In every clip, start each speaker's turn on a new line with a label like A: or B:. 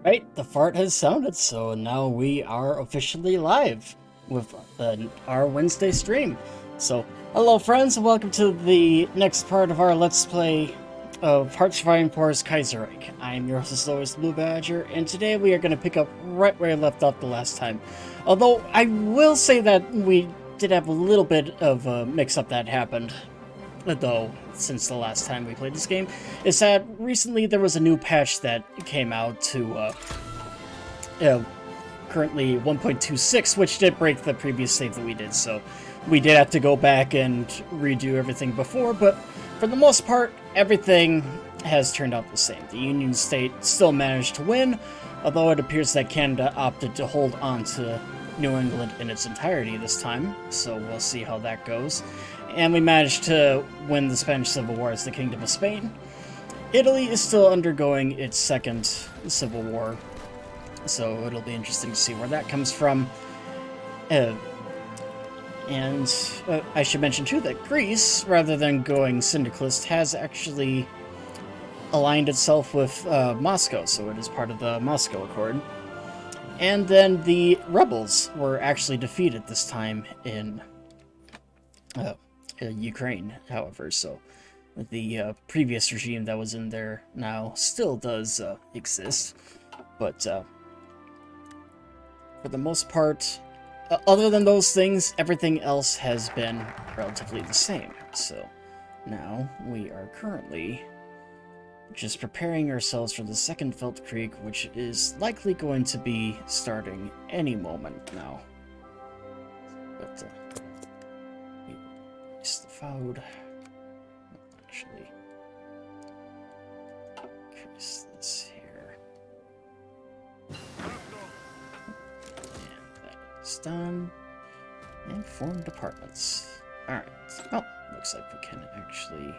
A: Right, the fart has sounded, so now we are officially live with our Wednesday stream. So, hello friends, and welcome to the next part of our Let's Play of Hearts of Iron 4's Kaiserreich. I am your host, as always, Blue Badger, and today we are going to pick up right where I left off the last time. Although, I will say that we did have a little bit of a mix-up that happened, though, since the last time we played this game, is that recently there was a new patch that came out to, currently 1.26, which did break the previous save that we did, so we did have to go back and redo everything before, but for the most part, everything has turned out the same. The Union State still managed to win, although it appears that Canada opted to hold on to New England in its entirety this time, so we'll see how that goes. And we managed to win the Spanish Civil War as the Kingdom of Spain. Italy is still undergoing its second civil war, so it'll be interesting to see where that comes from. And I should mention too that Greece, rather than going Syndicalist, has actually aligned itself with Moscow, so it is part of the Moscow Accord. And then the rebels were actually defeated this time in Ukraine, however, so the previous regime that was in there now still does exist, but for the most part, other than those things, everything else has been relatively the same. So now we are currently just preparing ourselves for the Second Weltkrieg, which is likely going to be starting any moment now. But it's the food. Actually, increase this here. Done. And form departments. Alright. Well, looks like we can actually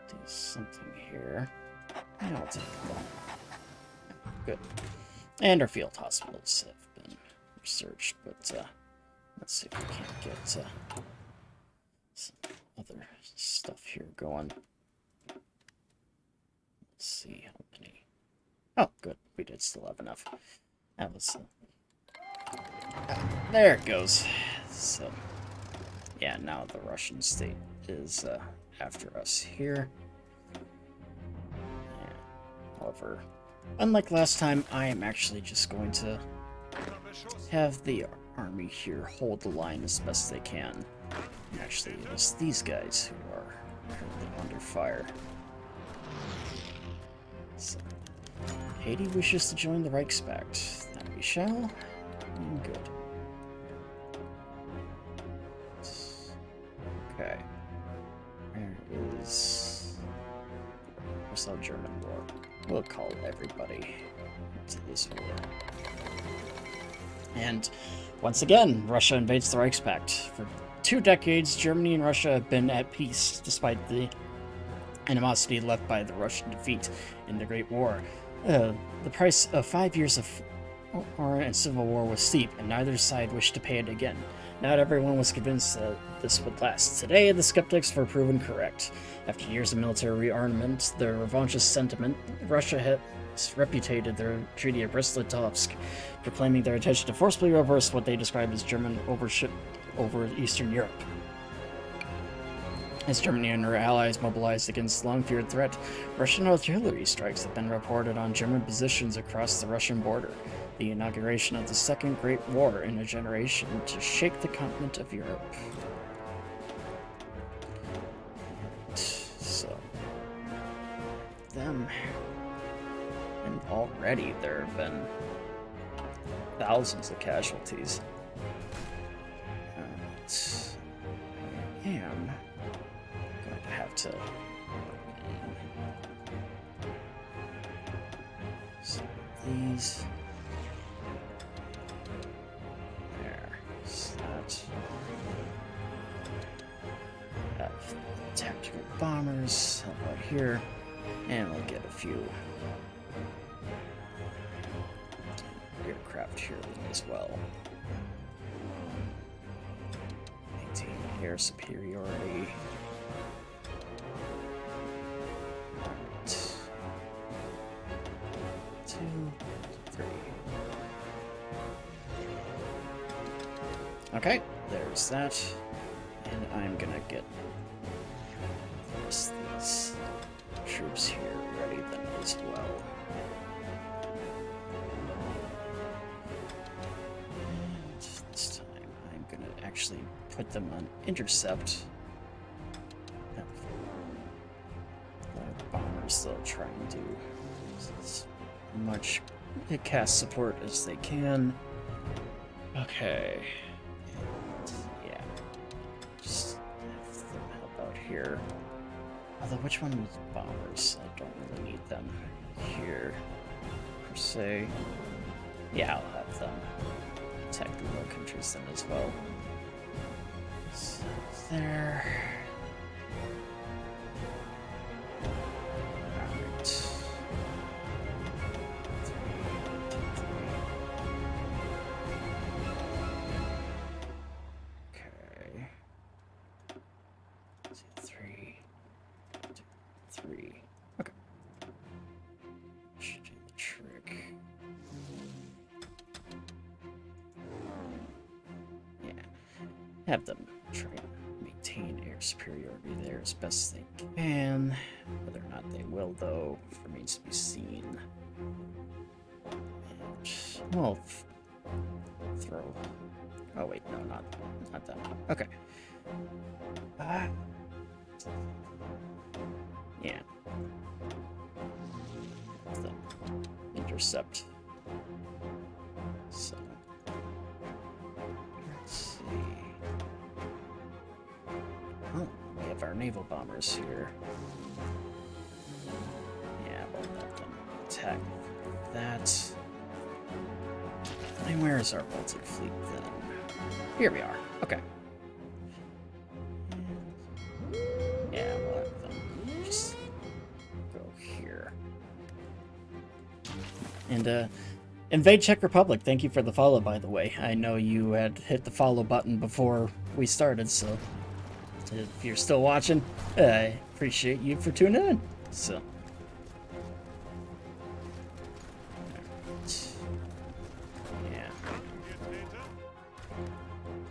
A: do something here. And I'll take that. Good. And our field hospitals have been researched, but let's see if we can't get some other stuff here going. Let's see how many. Oh, good. We did still have enough. That was there it goes. So, yeah, now the Russian state is after us here. Yeah. However, unlike last time, I am actually just going to have the army here hold the line as best they can. Actually, it's these guys who are currently under fire. So, Haiti wishes to join the Reichspakt. That we shall. Good. Okay. Where's our German war? We'll call everybody to this war. And once again, Russia invades the Reichspakt. For 2 decades, Germany and Russia have been at peace, despite the animosity left by the Russian defeat in the Great War. The price of 5 years of war and civil war was steep, and neither side wished to pay it again. Not everyone was convinced that this would last. Today, the skeptics were proven correct. After years of military rearmament, the revanchist sentiment, Russia has repudiated their Treaty of Brest-Litovsk, proclaiming their intention to forcibly reverse what they described as German overship over Eastern Europe. As Germany and her allies mobilized against the long-feared threat, Russian artillery strikes have been reported on German positions across the Russian border. The inauguration of the Second Great War in a generation to shake the continent of Europe. So, them, and already there have been thousands of casualties. And I am going to have to. So these. Have tactical bombers about here, and we'll get a few aircraft here as well. Maintain air superiority. Right. 2, 3. Okay, there's that. And I'm gonna get these troops here ready then as well. And this time I'm gonna actually put them on intercept. Bombers they'll try and do as much cast support as they can. Okay. And, yeah. Just have them help out here. Although, which one was bombers? I don't really need them here, per se. Yeah, I'll have them attack the Low Countries then as well. So, there. Have them try and maintain air superiority there as best they can. Whether or not they will, though, remains to be seen. And, well, throw. Oh wait, no, not that one. Okay. Yeah. Have them intercept. So. Let's see. Oh, we have our naval bombers here. Yeah, we'll let them attack that. And where is our Baltic fleet then? Here we are. Okay. Yeah, we'll have them just go here. And, invade Czech Republic. Thank you for the follow, by the way. I know you had hit the follow button before we started, so if you're still watching, I appreciate you for tuning in. So, yeah.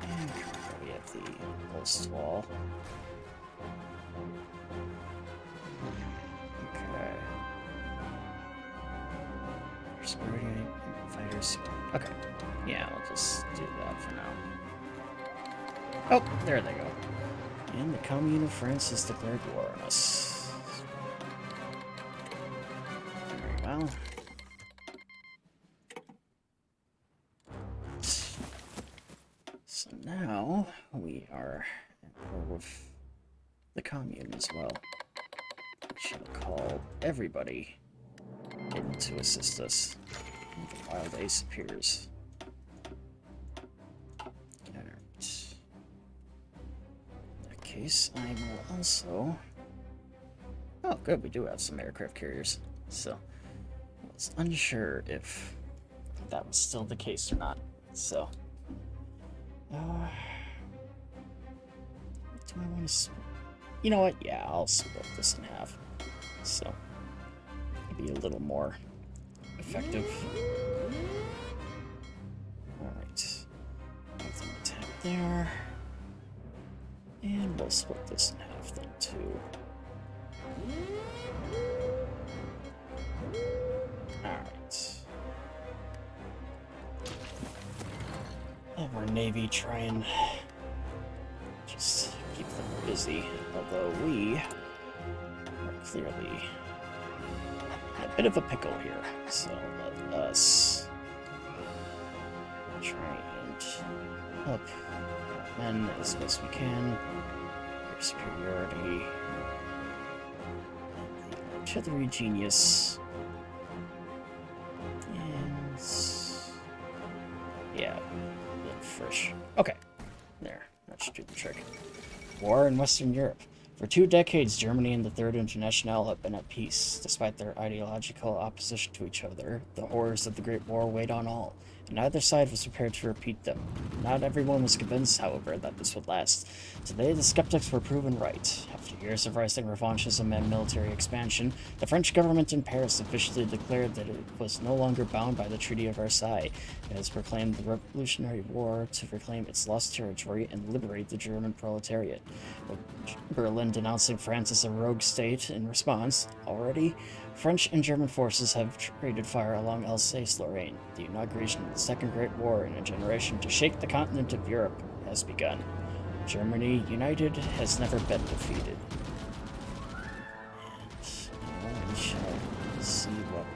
A: And we have the post wall. Okay. Fighters. Okay. Yeah, we'll just do that for now. Oh, there they go. And the Commune of France has declared war on us. Very well. So now we are at war with the Commune as well. We shall call everybody in to assist us. The wild ace appears. Case, I will also... Oh, good, we do have some aircraft carriers. So, I was unsure if that was still the case or not. So, do I want to... You know what? Yeah, I'll split this in half. So, maybe a little more effective. Alright. Let them attack there. And we'll split this in half then, too. Alright. Have our Navy try and just keep them busy, although we are clearly in a bit of a pickle here. So let us try and help men as best we can. Their superiority. And the artillery genius. And yeah, a little fresh. Okay. There. That should do the trick. War in Western Europe. For 2 decades, Germany and the Third Internationale have been at peace. Despite their ideological opposition to each other, the horrors of the Great War weighed on all, and neither side was prepared to repeat them. Not everyone was convinced, however, that this would last. Today, the skeptics were proven right. After years of rising revanchism and military expansion, the French government in Paris officially declared that it was no longer bound by the Treaty of Versailles. It has proclaimed the Revolutionary War to reclaim its lost territory and liberate the German proletariat. With Berlin denouncing France as a rogue state in response, already, French and German forces have traded fire along Alsace-Lorraine. The inauguration of the Second Great War in a generation to shake the continent of Europe has begun. Germany, united, has never been defeated. And now we shall see what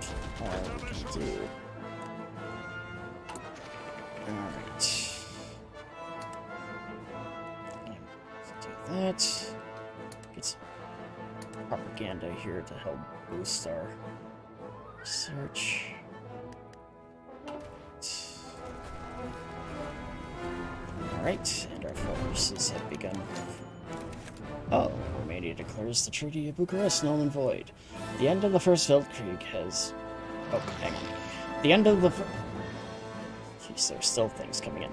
A: we can do. Alright. Let's do that. Get some propaganda here to help boost our research. Alright, and our forces have begun. Oh, Romania declares the Treaty of Bucharest null and void. The end of the First Weltkrieg has... Oh, hang on. The end of the... Jeez, there's still things coming in.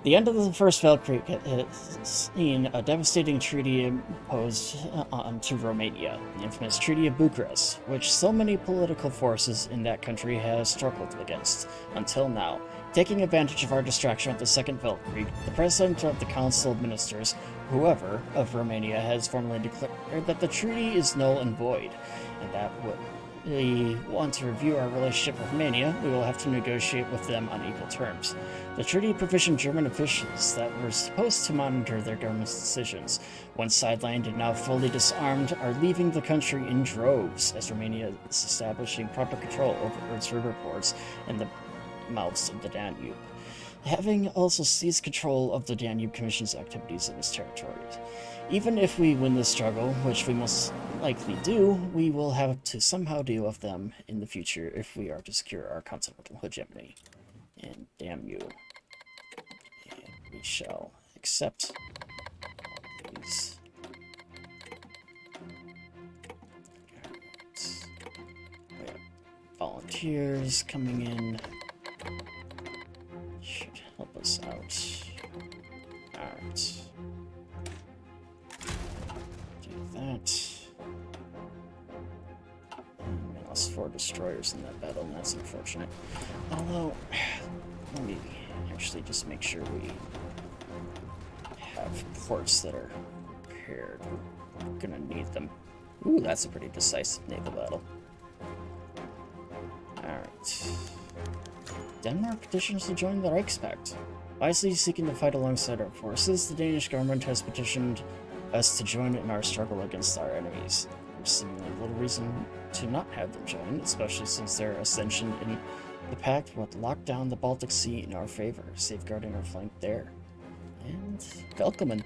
A: The end of the First Weltkrieg has seen a devastating treaty imposed onto Romania, the infamous Treaty of Bucharest, which so many political forces in that country have struggled against, until now. Taking advantage of our distraction of the Second Weltkrieg, the President of the Council of Ministers, whoever, of Romania has formally declared that the treaty is null and void, and that we want to review our relationship with Romania, we will have to negotiate with them on equal terms. The treaty provisioned German officials that were supposed to monitor their government's decisions, once sidelined and now fully disarmed, are leaving the country in droves, as Romania is establishing proper control over its river ports and the mouths of the Danube, having also seized control of the Danube Commission's activities in its territories. Even if we win this struggle, which we most likely do, we will have to somehow deal with them in the future if we are to secure our continental hegemony. And damn you. And we shall accept all these. We have volunteers coming in. Should help us out. Alright. Do that. And we lost 4 destroyers in that battle, and that's unfortunate. Although, let me actually just make sure we have ports that are prepared. We're gonna need them. Ooh, that's a pretty decisive naval battle. Alright. Denmark petitions to join the Reichspakt. Wisely seeking to fight alongside our forces, the Danish government has petitioned us to join in our struggle against our enemies. There's seemingly little reason to not have them join, especially since their ascension in the pact would lock down the Baltic Sea in our favor, safeguarding our flank there. And welcome. And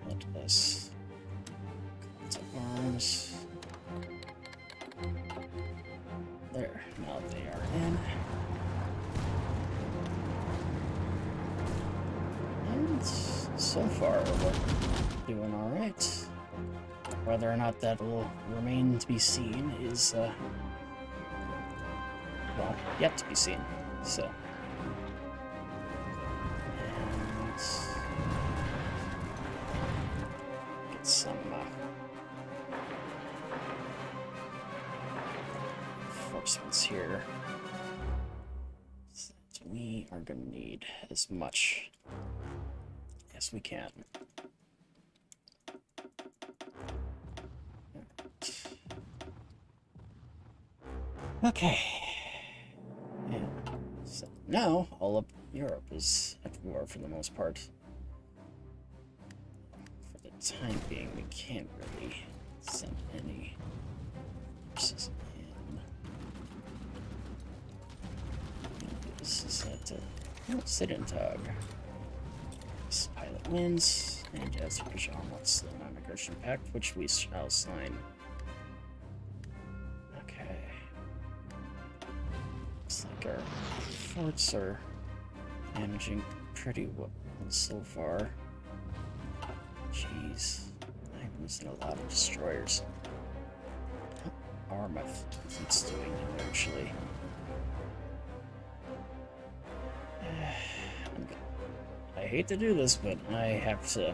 A: let us collect arms. There, now they are in. And so far, we're doing alright. Whether or not that will remain to be seen is, well, yet to be seen. So. And get some, reinforcements here. So we are going to need as much as we can. Okay. And so now all of Europe is at war for the most part. For the time being, we can't really send any forces in. This is at Syndicalists. This pilot wins, and Azerbaijan wants the non-aggression pact, which we shall sign. Okay. Looks like our forts are managing pretty well so far. Jeez, I'm missing a lot of destroyers. How are my fleets doing actually? I hate to do this, but I have to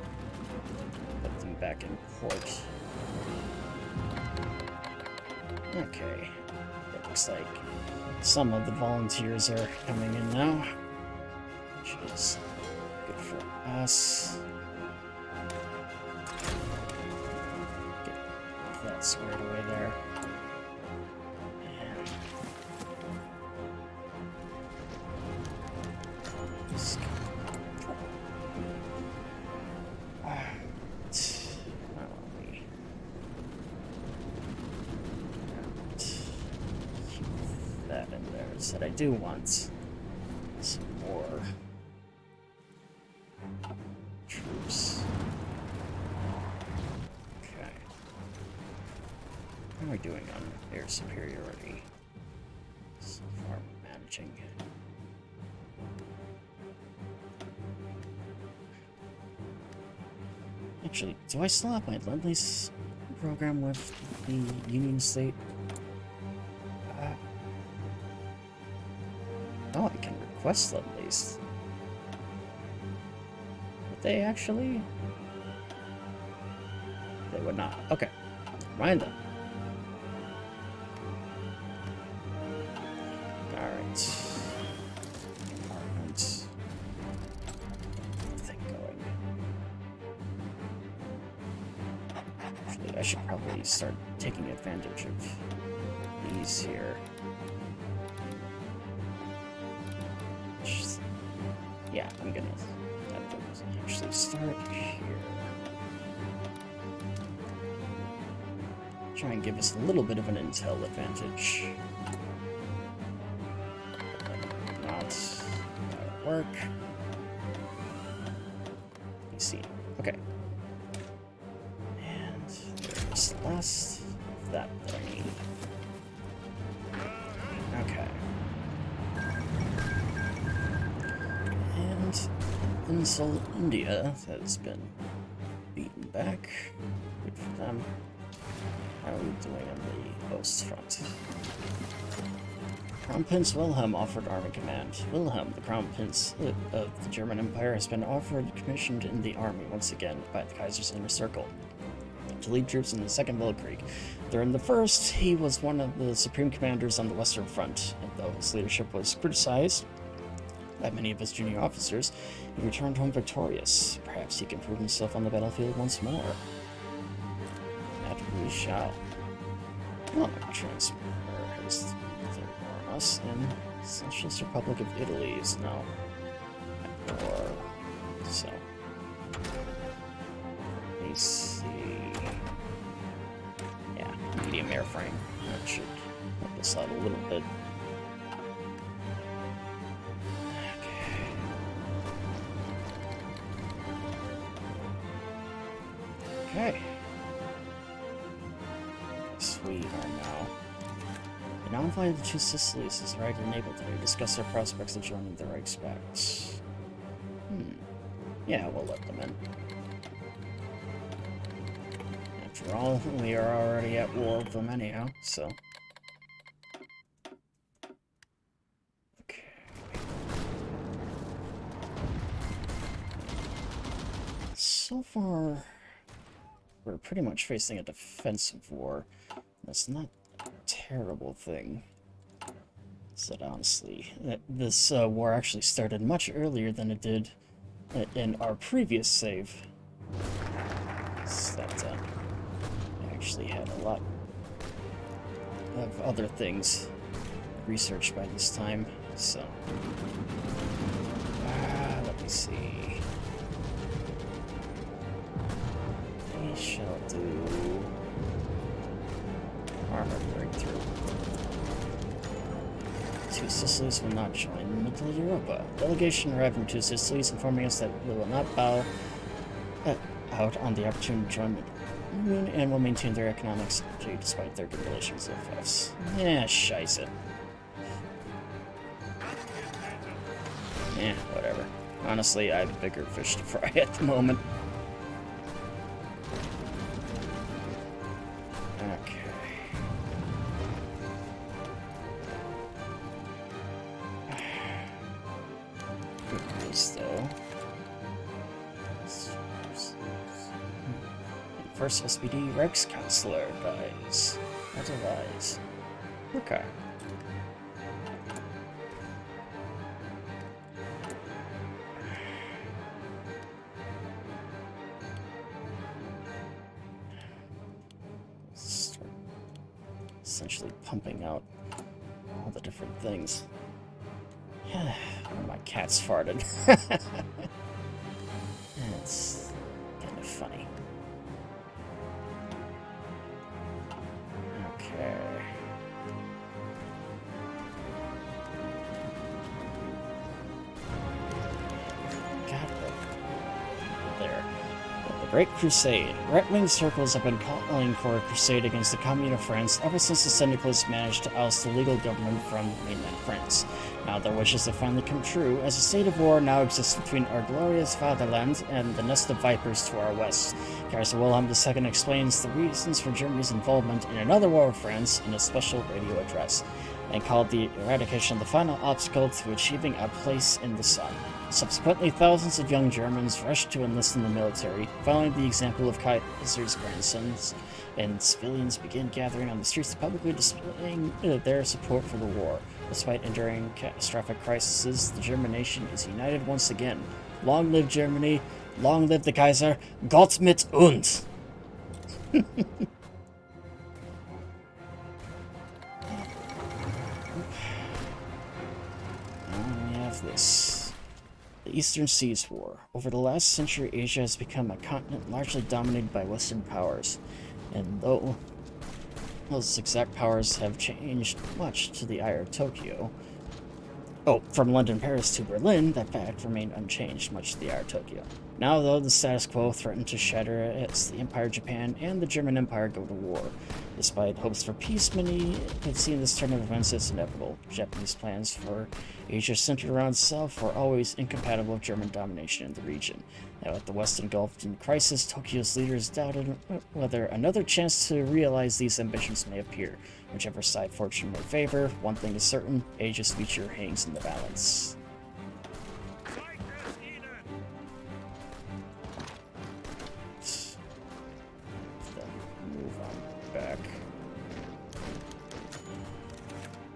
A: put them back in port. Okay, it looks like some of the volunteers are coming in now, which is good for us. Get that squared away there. And just that in there is that I do want some more troops. Okay. How are we doing on air superiority? So far, managing. Actually, do I still have my Lend-Lease program with the Union State? Oh, I can request Lend-Lease. Would they actually? They would not. Okay. Mind them. Alright. Department. Thing going. Actually, I should probably start taking advantage of these here. Yeah, I'm gonna actually start here. Try and give us a little bit of an intel advantage. Not work. You see. Okay. And there's the last of that I need. Okay. And so India has been beaten back. Good for them. How are we doing on the Ost front? Crown Prince Wilhelm offered army command. Wilhelm, the Crown Prince of the German Empire, has been commissioned in the army once again by the Kaiser's inner circle to lead troops in the Second Weltkrieg. During the first, he was one of the supreme commanders on the Western Front, and though his leadership was criticized by many of his junior officers, he returned home victorious. Perhaps he can prove himself on the battlefield once more. That we shall. Well, transfer his us in Socialist Republic of Italy is now at war. So, let me see. Yeah, medium airframe. That should help us out a little bit. Okay. Yes, we are now. The non-flight of the two Sicilies has arrived in Naples to discuss their prospects of joining the Reichspakt. Yeah, we'll let them in. After all, we are already at war with them anyhow, so. Okay. So far, we're pretty much facing a defensive war. That's not a terrible thing. Said honestly, this war actually started much earlier than it did in our previous save. So that I actually had a lot of other things researched by this time. So let me see. We shall do armor breakthrough. Two Sicilies will not join Middle Europa. Delegation arrived from two Sicilies informing us that they will not bow out on the opportunity to join the Union and will maintain their economic security despite their good relations with us. Yeah, scheisse. whatever. Honestly, I have bigger fish to fry at the moment. Okay. Good news, though. First SPD Rex Counselor dies. That's a lies. Okay. Start essentially pumping out all the different things. My cat's farted. It's kind of funny. Okay. God, there. The Great Crusade. Right-wing circles have been calling for a crusade against the Commune of France ever since the Syndicalists managed to oust the legal government from mainland France. Now their wishes have finally come true, as a state of war now exists between our glorious fatherland and the nest of vipers to our west. Kaiser Wilhelm II explains the reasons for Germany's involvement in another war with France in a special radio address, and called the eradication the final obstacle to achieving a place in the sun. Subsequently, thousands of young Germans rushed to enlist in the military, following the example of Kaiser's grandsons, and civilians began gathering on the streets publicly displaying their support for the war. Despite enduring catastrophic crises, the German nation is united once again. Long live Germany, long live the Kaiser, Gott mit uns! We have this. The Eastern Seas War. Over the last century, Asia has become a continent largely dominated by Western powers. And though those exact powers have changed much to the ire of Tokyo, from London, Paris to Berlin, that fact remained unchanged, much to the ire of Tokyo. Now, though, the status quo threatened to shatter as the Empire of Japan and the German Empire go to war. Despite hopes for peace, many had seen this turn of events as inevitable. Japanese plans for Asia centered around the South were always incompatible with German domination in the region. Now, with the West engulfed in crisis, Tokyo's leaders doubted whether another chance to realize these ambitions may appear. Whichever side fortune may favor, one thing is certain, Asia's future hangs in the balance. Move on back.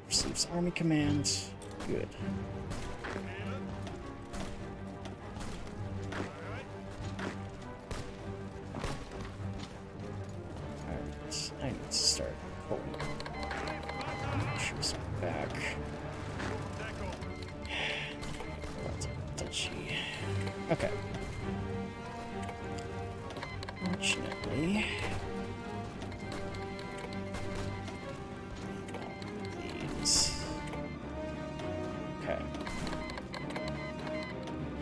A: Receives army command. Good. Alright, I need to start pulling troops back. That's touchy. Okay. Fortunately, these. Okay.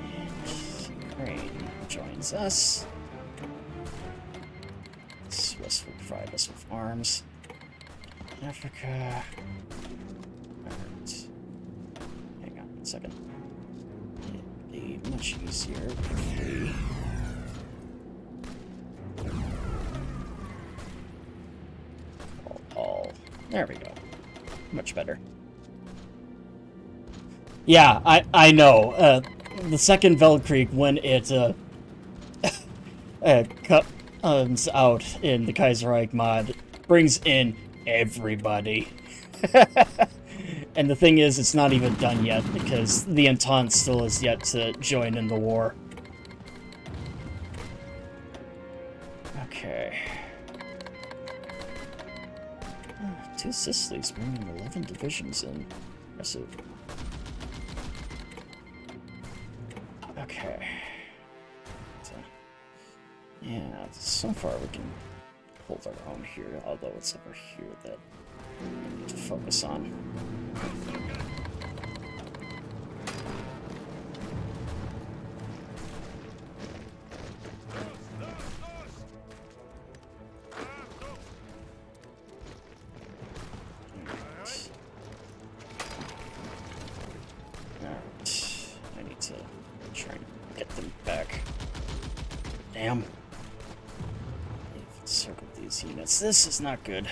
A: And Ukraine joins us. West will provide us with arms. Africa. Alright. Hang on 1 second. It'd be much easier if we. There we go. Much better. Yeah, I know. The Second Weltkrieg, when it comes out in the Kaiserreich mod, brings in everybody. And the thing is, it's not even done yet, because the Entente still is yet to join in the war. Okay. Two Sicilies bringing 11 divisions in. Impressive. Okay. So, yeah, so far we can hold our own here, although it's over here that we need to focus on. damn. They've encircled these units. This is not good.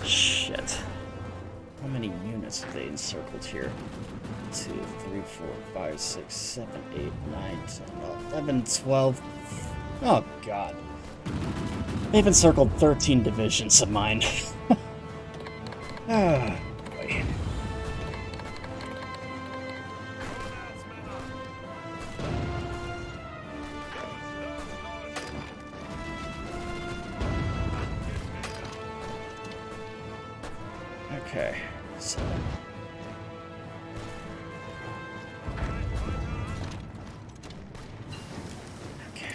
A: Shit. How many units have they encircled here? 2, 3, 4, 5, 6, 7, 8, 9, 10, 11, 12. Oh, God. They've encircled 13 divisions of mine. Ah, boy. Okay, so... Okay.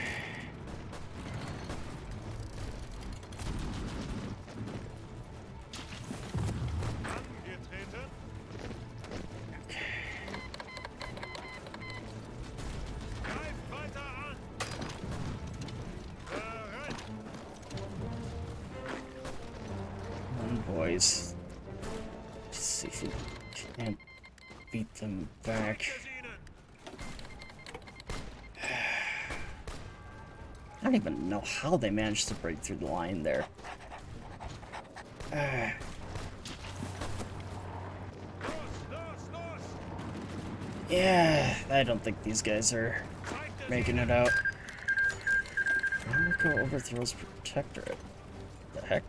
A: Boys. Let's see if we can't beat them back. I don't even know how they managed to break through the line there. Yeah, I don't think these guys are making it out. America overthrows Protectorate. The heck?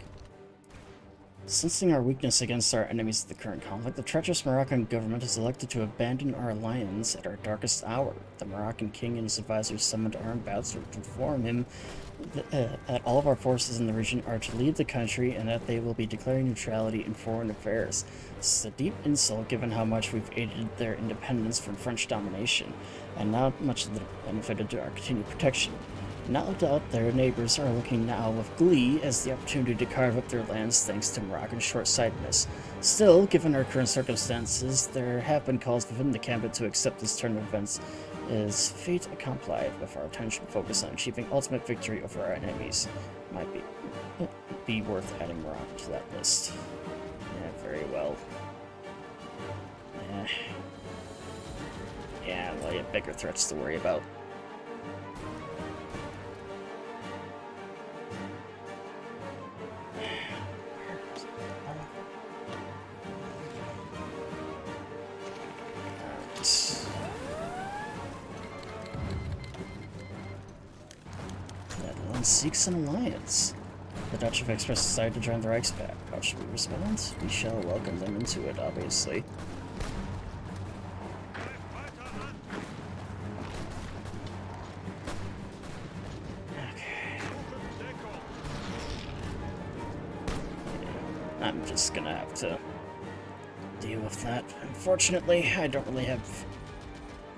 A: Sensing our weakness against our enemies of the current conflict, the treacherous Moroccan government has elected to abandon our alliance at our darkest hour. The Moroccan king and his advisors summoned armed bouts to inform him that all of our forces in the region are to leave the country and that they will be declaring neutrality in foreign affairs. This is a deep insult given how much we've aided their independence from French domination, and not much of the benefited to our continued protection. No doubt their neighbors are looking now with glee as the opportunity to carve up their lands thanks to Moroccan short-sightedness. Still, given our current circumstances, there have been calls within the cabinet to accept this turn of events as fate accompli, with our attention focused on achieving ultimate victory over our enemies. Might be worth adding Morocco to that list. Yeah, very well. Yeah, well, you have bigger threats to worry about. Seeks an alliance. The Dutch have expressed desire to join the Reichspakt. How should we respond? We shall welcome them into it, obviously. Okay. Yeah, I'm just gonna have to deal with that. Unfortunately, I don't really have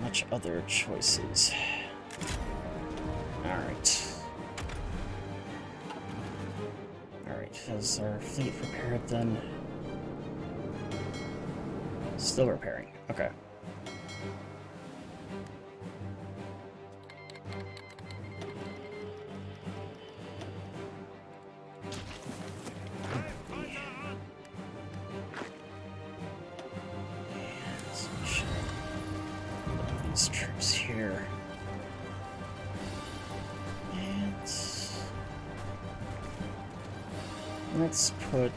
A: much other choices. Alright. Has our fleet repaired then? Still repairing. Okay. These troops here. Let's put...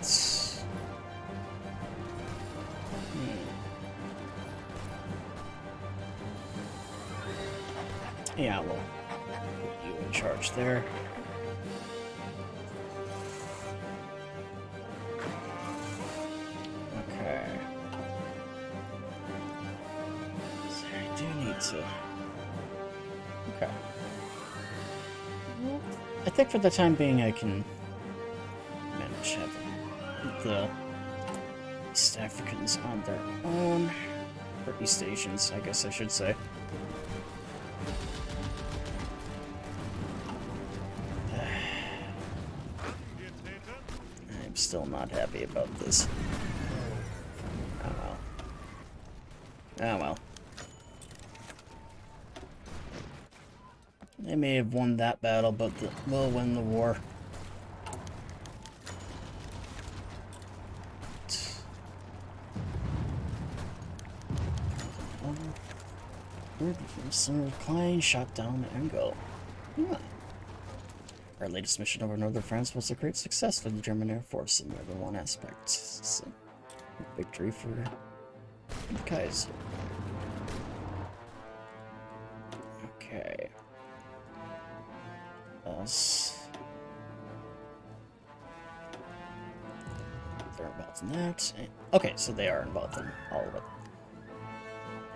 A: Yeah, we'll put you in charge there. Okay. So I do need to... Okay. Well, I think for the time being I can... have the East Africans on their own, or East Asians, I guess I should say. I'm still not happy about this. Oh well. Oh well. They may have won that battle, but we'll win the war. Some Klein shot down Engel. Yeah. Our latest mission over northern France was a great success for the German Air Force in more than one aspect. It's a victory for the Kaiser. Okay. Us. They're involved in that. Okay, so they are involved in all of it.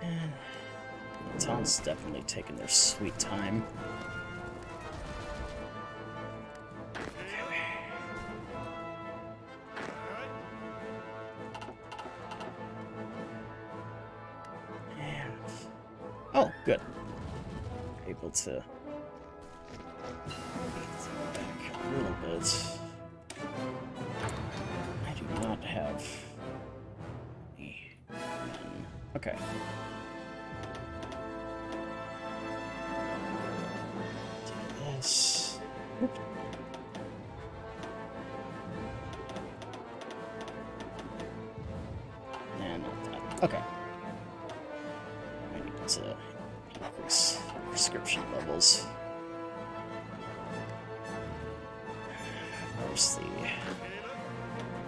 A: And the town's definitely taking their sweet time. And oh, good. Able to back a little bit. I do not have any men. Okay. Do this. Whoop. And not that. Okay. I need to increase prescription levels. Where's the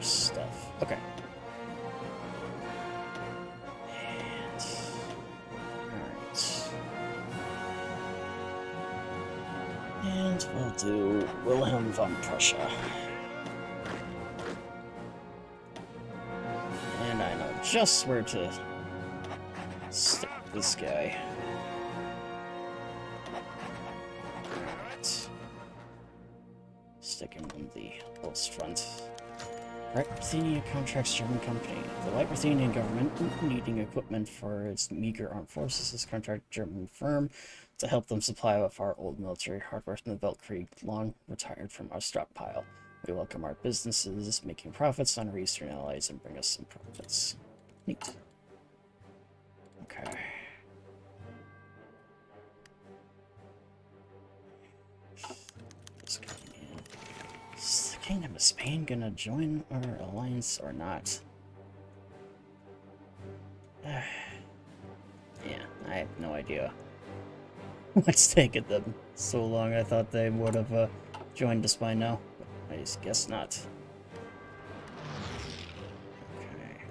A: stuff? Okay. And alright. And we'll do Wilhelm von Prussia. And I know just where to stick this guy. Alright. Stick him on the Ostfront. Right, Ruthenia contracts German company. The White Ruthenian government, needing equipment for its meager armed forces, has contracted a German firm to help them supply with our old military hardware from the Weltkrieg, long retired from our stockpile. We welcome our businesses making profits on our eastern allies and bring us some profits. Neat. Okay. Just coming in. Is the Kingdom of Spain gonna join our alliance or not? Yeah, I have no idea. What's taking them so long? I thought they would have joined us by now, but I guess not. Okay.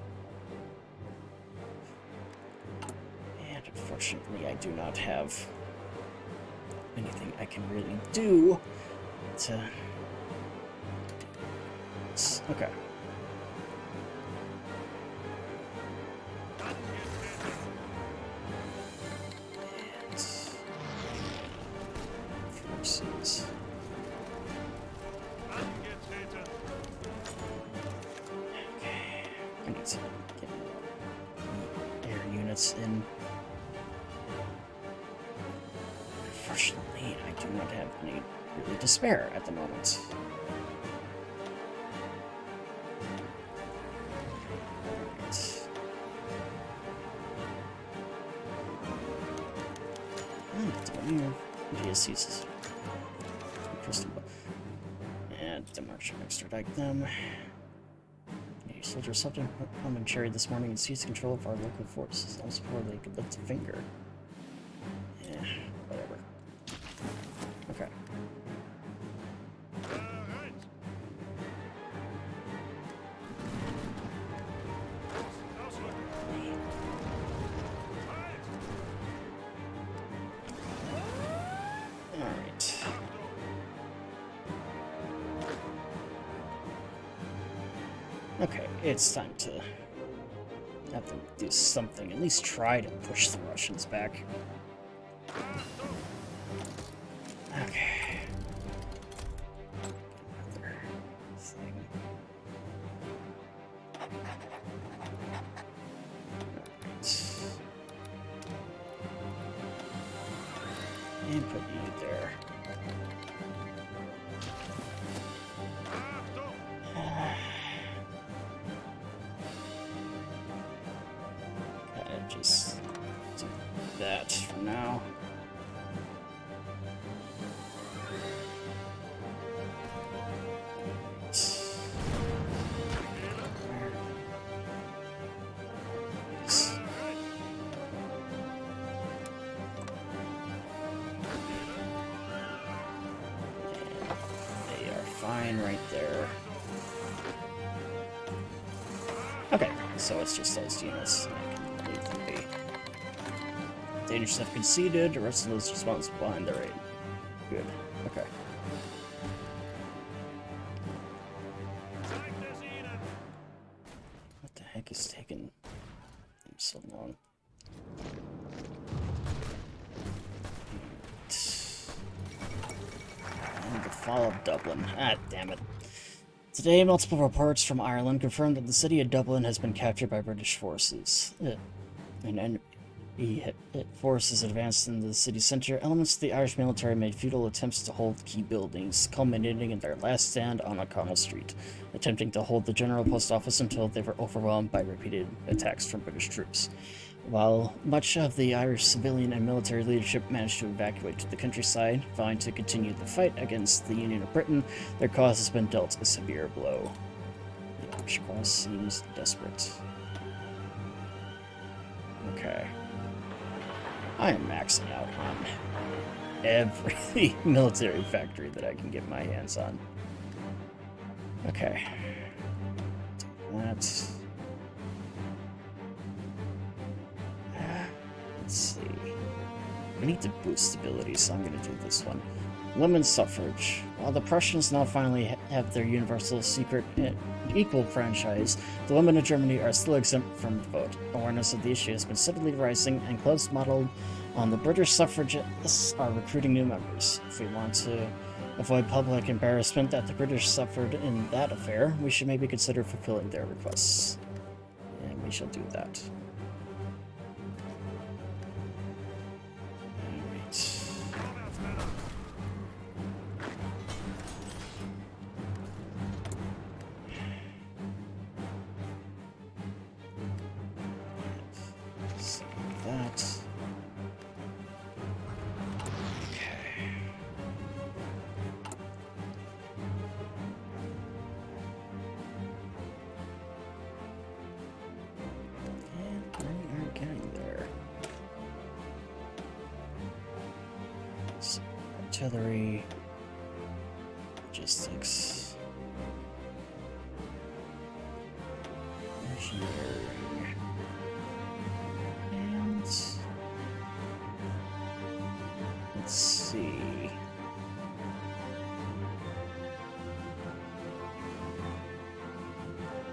A: And unfortunately, I do not have anything I can really do to... Okay. And forces. Okay. I need to get air units in. Unfortunately, I do not have any really to spare at the moment. DSCs. And demolish and extradite them. A soldier something home and Cherry this morning and seized control of our local forces almost before they could lift a finger. Yeah, whatever. Okay. Okay, it's time to have them do something. At least try to push the Russians back. Okay. Another thing. Alright. And put you there. Just that for now. They are fine right there. Okay, so it's just those units. I can leave them be. Danish have conceded, the rest of those responsible behind the raid. Good. Okay. What the heck is taking them so long? And the fall of Dublin. Ah, damn it. Today, multiple reports from Ireland confirmed that the city of Dublin has been captured by British forces. And forces advanced into the city center. Elements of the Irish military made futile attempts to hold key buildings, culminating in their last stand on O'Connell Street, attempting to hold the general post office until they were overwhelmed by repeated attacks from British troops. While much of the Irish civilian and military leadership managed to evacuate to the countryside, vowing to continue the fight against the Union of Britain, their cause has been dealt a severe blow. The Irish cause seems desperate. Okay. I am maxing out on every military factory that I can get my hands on. Okay. Let's see. We need to boost stability, so I'm going to do this one. Women's suffrage. While the Prussians now finally have their universal, secret, and equal franchise, the women of Germany are still exempt from the vote. Awareness of the issue has been steadily rising, and clubs modeled on the British suffragists are recruiting new members. If we want to avoid public embarrassment that the British suffered in that affair, we should maybe consider fulfilling their requests. And we shall do that. Artillery, logistics, engineering, and let's see.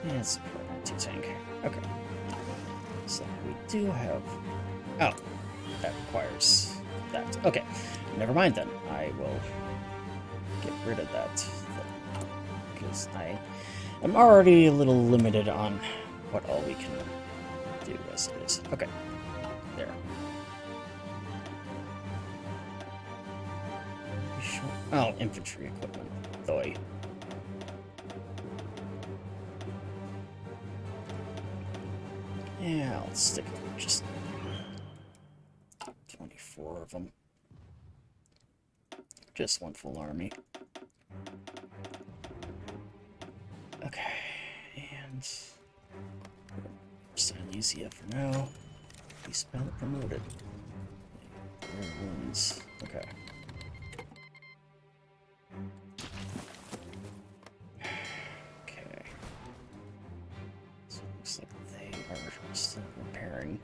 A: Yeah, it's an anti-tank. Okay. So we do have. Oh, that requires that. Okay. Never mind then. I will get rid of that. Because I am already a little limited on what all we can do as it is. Okay. There. Oh, infantry equipment. Thoy. Yeah, I'll stick with just 24 of them. Just one full army. Okay, and Silesia for now. We spell promoted. Wounds. Okay. Okay. So it looks like they are still repairing.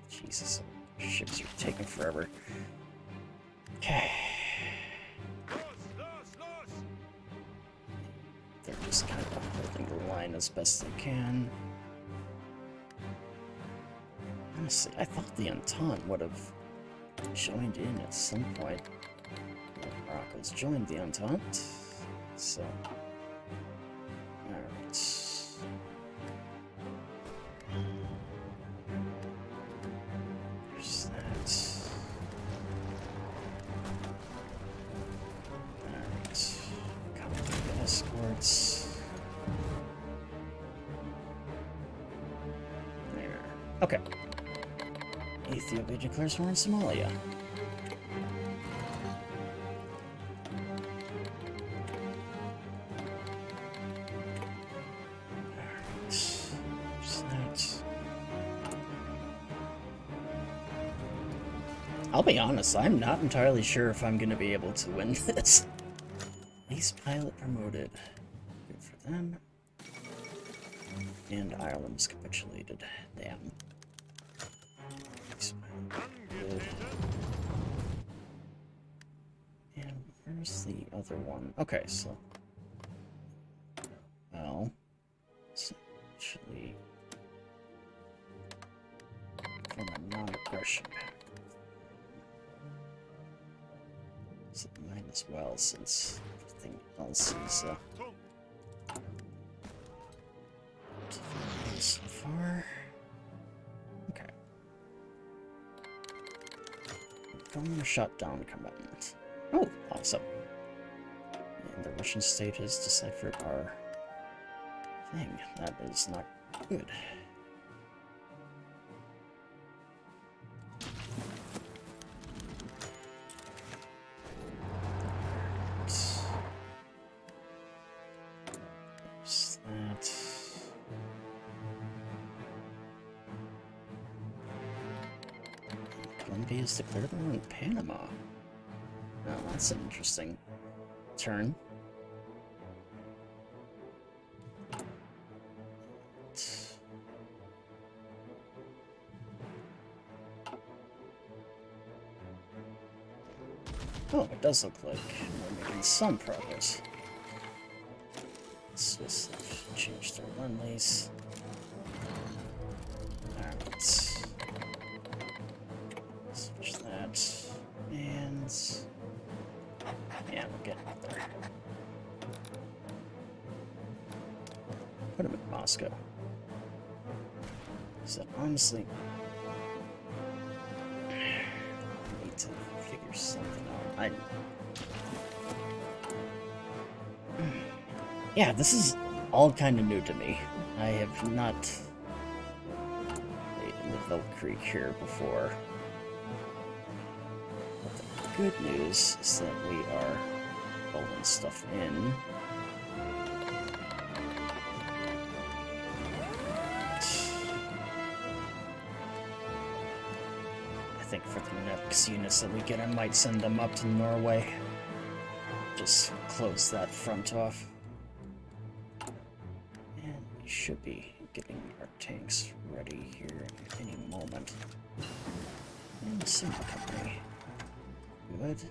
A: Jesus, ships are taking forever. Okay. They're just kind of holding the line as best they can. Honestly, I thought the Entente would have joined in at some point. Morocco's joined the Entente, so. Alright. There's that. Alright. Copy escorts. There. Okay. Ethiopia declares war on Somalia. I'll be honest, I'm not entirely sure if I'm going to be able to win this. Ace pilot promoted. Good for them. And Ireland's capitulated. Damn. Ace pilot good. And where's the other one? Okay, so... Well... It's actually... From a non-aggression pact. So might as well, since everything else is so far. Okay. Going to shut down combatant. Oh, awesome. And the Russian state has deciphered our thing. That is not good. Is declared war in Panama. Oh, that's an interesting turn. Oh, it does look like we're making some progress. Swiss have changed their lend-lease. Alright. Switch that, and yeah, we'll get up there. Put him in Moscow. So honestly, I need to figure something out. Yeah, this is all kind of new to me. I have not played in the Weltkrieg here before. Good news is that we are rolling stuff in. I think for the next units that we get, I might send them up to Norway. Just close that front off. And we should be getting our tanks ready here any moment. And the Sim Company. Good.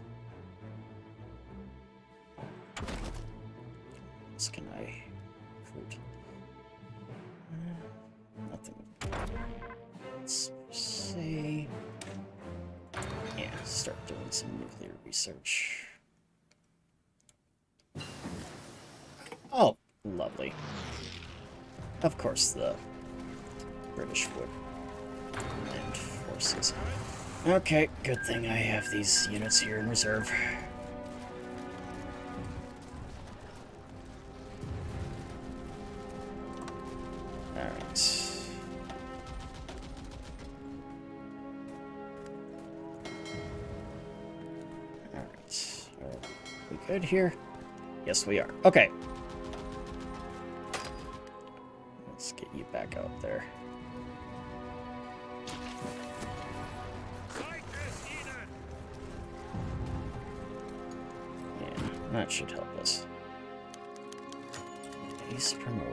A: What else can I recruit? Nothing. Let's say... Yeah, start doing some nuclear research. Oh, lovely. Of course, the British would land forces. Okay, good thing I have these units here in reserve. Alright. Alright. Are we good here? Yes, we are. Okay. Let's get you back out there. That should help us. Ace promoted.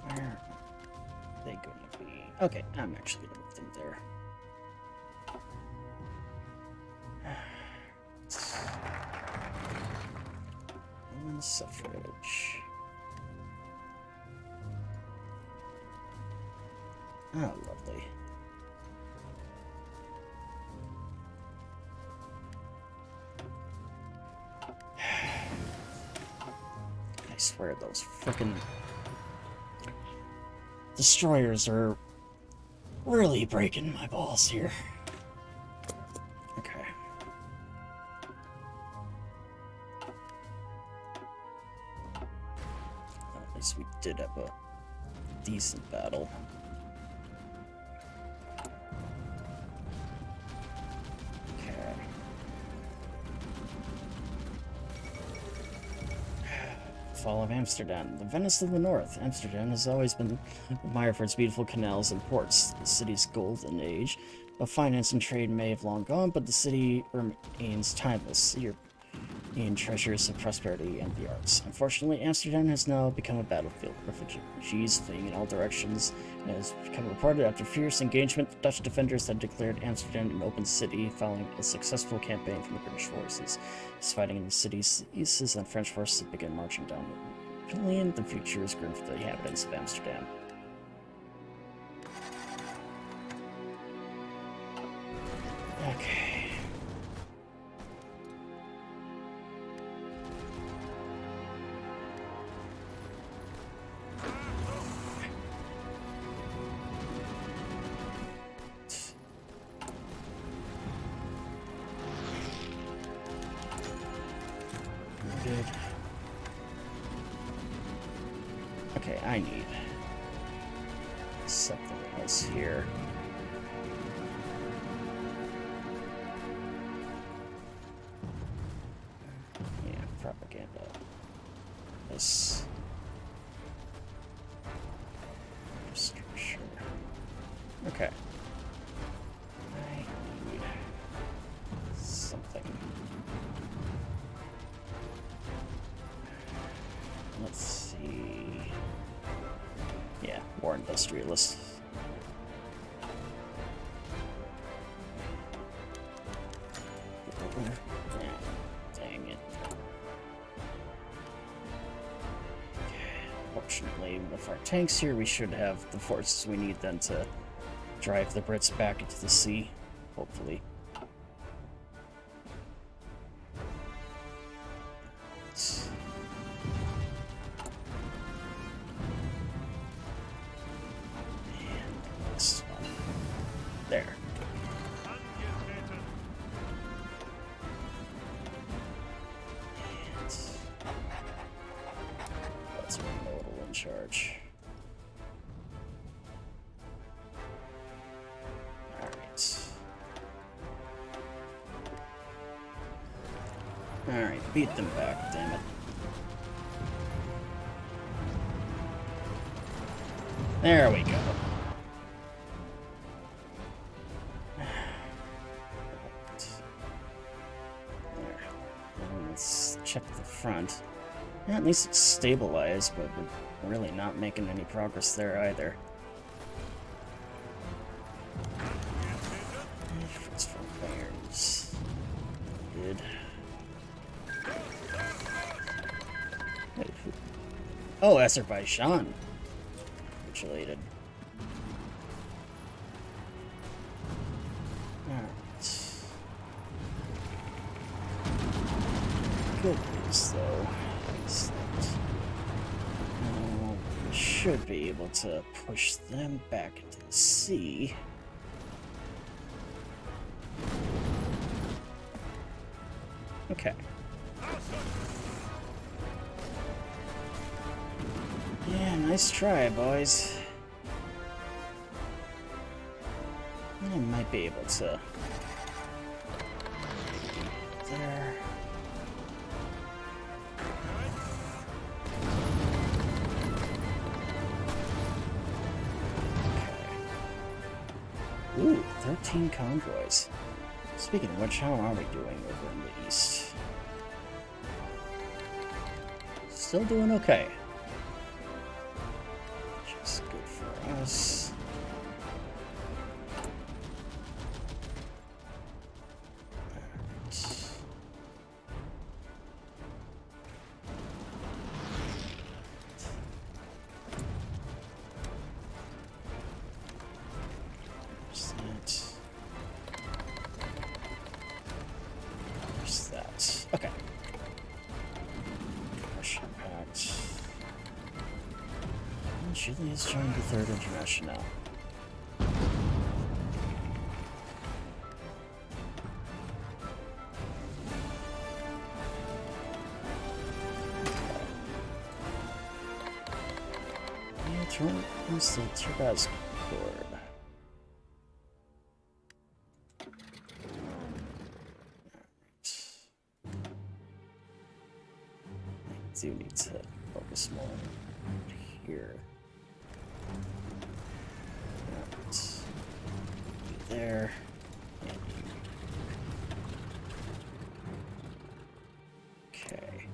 A: Where are they going to be? Okay, I'm actually going to move them there. Suffrage. Oh, lovely. I swear those frickin' destroyers are really breaking my balls here. Okay. At least we did have a decent battle. Okay. Fall of Amsterdam. The Venice of the North. Amsterdam has always been admired for its beautiful canals and ports. The city's golden age of finance and trade may have long gone, but the city remains timeless. European treasures of prosperity and the arts. Unfortunately, Amsterdam has now become a battlefield. Refugees fleeing in all directions and has become reported after fierce engagement. The Dutch defenders had declared Amsterdam an open city following a successful campaign from the British forces. As fighting in the city ceases and French forces began marching down Napoleon, the future is grim for the inhabitants of Amsterdam. Okay. Good. Okay, I need something else here. Yeah, propaganda. This. Structure. Okay. I need something. Let's see. Yeah, war industrialist. Yeah, dang it. Fortunately, with our tanks here, we should have the forces we need then to drive the Brits back into the sea, hopefully. There. And that's modal in charge. Alright. Alright, beat them back, damn it. There we go. Let's check the front. Yeah, at least it's stabilized, but we're really not making any progress there either. It's for Bayerns. Good. Wait, who? Oh, Azerbaijan. Related. Alright. Good news, though, is that we should be able to push them back into the sea. Okay. Yeah, nice try, boys. I might be able to. There. Okay. Ooh, 13 convoys. Speaking of which, how are we doing over in the east? Still doing okay. Which is good for us. Okay. Rush impact. Chile has joined the Third International. Yeah, turn the Turbaz cord. I do need to focus more here. Right. There. And you. Okay.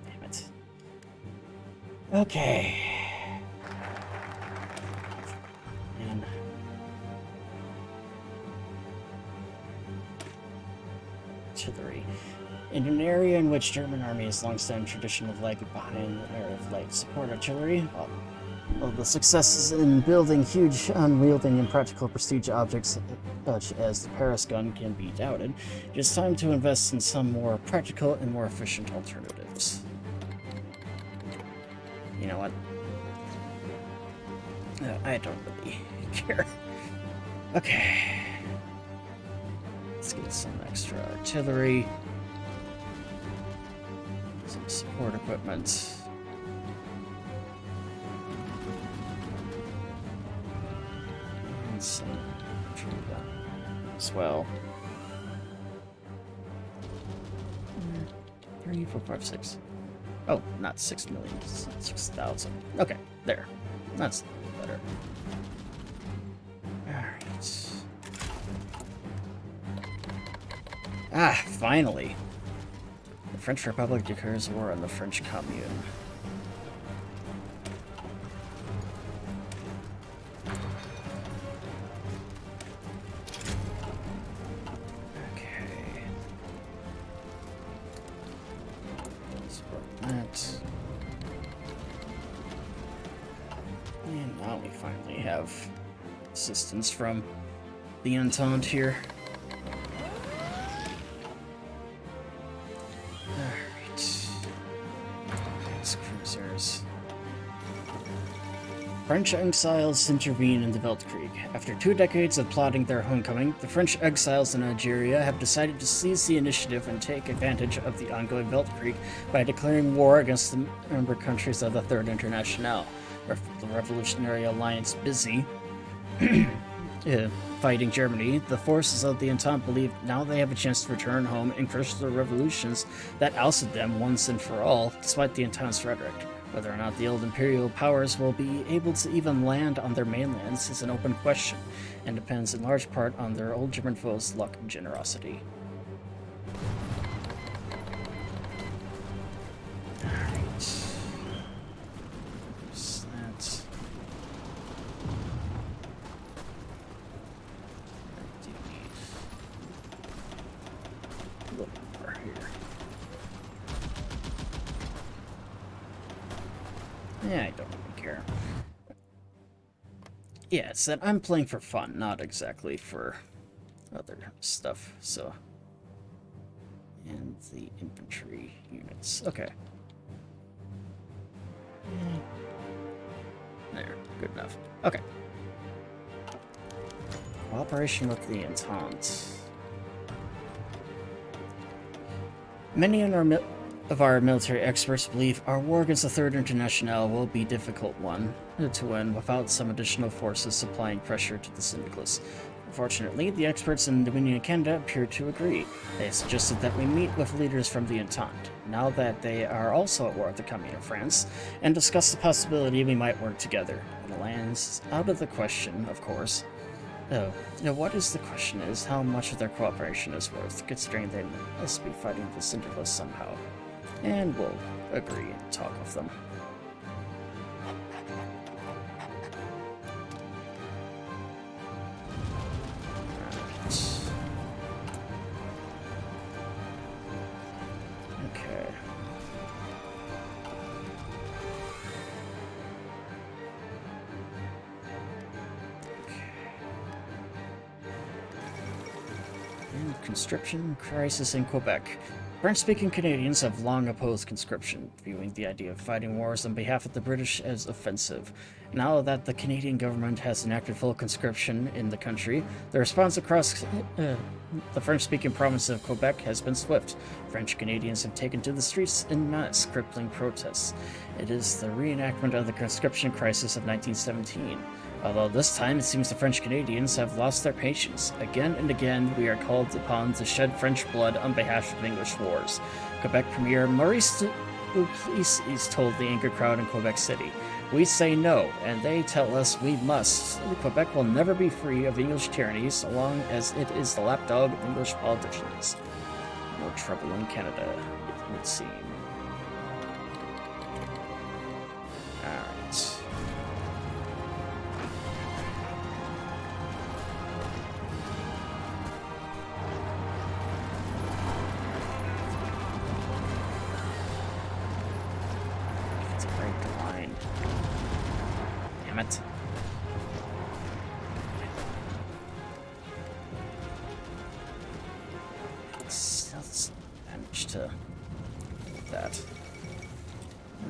A: Damn it. Okay. Artillery. In an area in which German army has long-standing tradition of lagging behind the era of light support artillery, while the successes in building huge, unwieldy, and practical prestige objects such as the Paris gun can be doubted, it is time to invest in some more practical and more efficient alternatives. You know what? I don't really care. Okay. Let's get some extra artillery. Some support equipment. And some artillery as well. 3, 4, 5, 6. Oh, not 6 million, 6,000. Okay, there. That's better. Alright. Ah, finally. The French Republic declares war on the French Commune. Okay. Let's put that. And now we finally have assistance from the Entente here. French exiles intervene in the Weltkrieg. After 2 decades of plotting their homecoming, the French exiles in Algeria have decided to seize the initiative and take advantage of the ongoing Weltkrieg by declaring war against the member countries of the Third International. The Revolutionary Alliance busy fighting Germany, the forces of the Entente believe now they have a chance to return home and crush the revolutions that ousted them once and for all, despite the Entente's rhetoric. Whether or not the old imperial powers will be able to even land on their mainlands is an open question, and depends in large part on their old German foes' luck and generosity. Alright. So that's... I do need a little more here. Yeah, I don't really care. Yeah, it's that I'm playing for fun, not exactly for other stuff, so... And the infantry units. Okay. There, good enough. Okay. Cooperation with the Entente. Many of our military experts believe our war against the Third International will be a difficult one to win without some additional forces supplying pressure to the Syndicalists. Unfortunately, the experts in Dominion and Canada appear to agree. They suggested that we meet with leaders from the Entente, now that they are also at war with the Commune of France, and discuss the possibility we might work together. An alliance is out of the question, of course. Oh, what is the question is how much of their cooperation is worth, considering they must be fighting the Syndicalists somehow. And we'll agree and talk with them. Okay. conscription crisis in Quebec. French-speaking Canadians have long opposed conscription, viewing the idea of fighting wars on behalf of the British as offensive. Now that the Canadian government has enacted full conscription in the country, the response across the French-speaking province of Quebec has been swift. French Canadians have taken to the streets en masse, crippling protests. It is the reenactment of the conscription crisis of 1917. Although this time it seems the French Canadians have lost their patience. Again and again we are called upon to shed French blood on behalf of English wars. Quebec Premier Maurice Duplessis told the angry crowd in Quebec City, "We say no, and they tell us we must. Quebec will never be free of English tyranny so long as it is the lapdog of English politicians." No trouble in Canada, it would seem. Alright. Damn it. Let's manage to get that.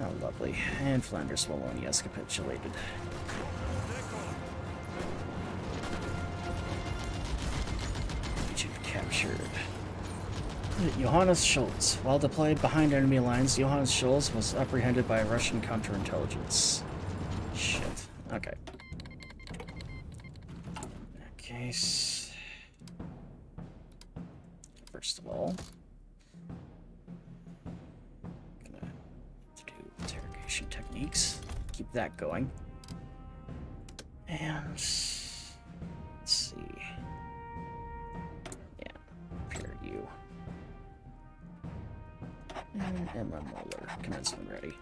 A: Oh, lovely. And Flanders Wallonia has capitulated. Region captured. Johannes Schulz. While deployed behind enemy lines, Johannes Schulz was apprehended by Russian counterintelligence. Shit. Okay. In that case... First of all... I'm gonna have to do interrogation techniques. Keep that going. And... Let's see... Yeah. Prepare you. And Emma Muller. Commencement ready.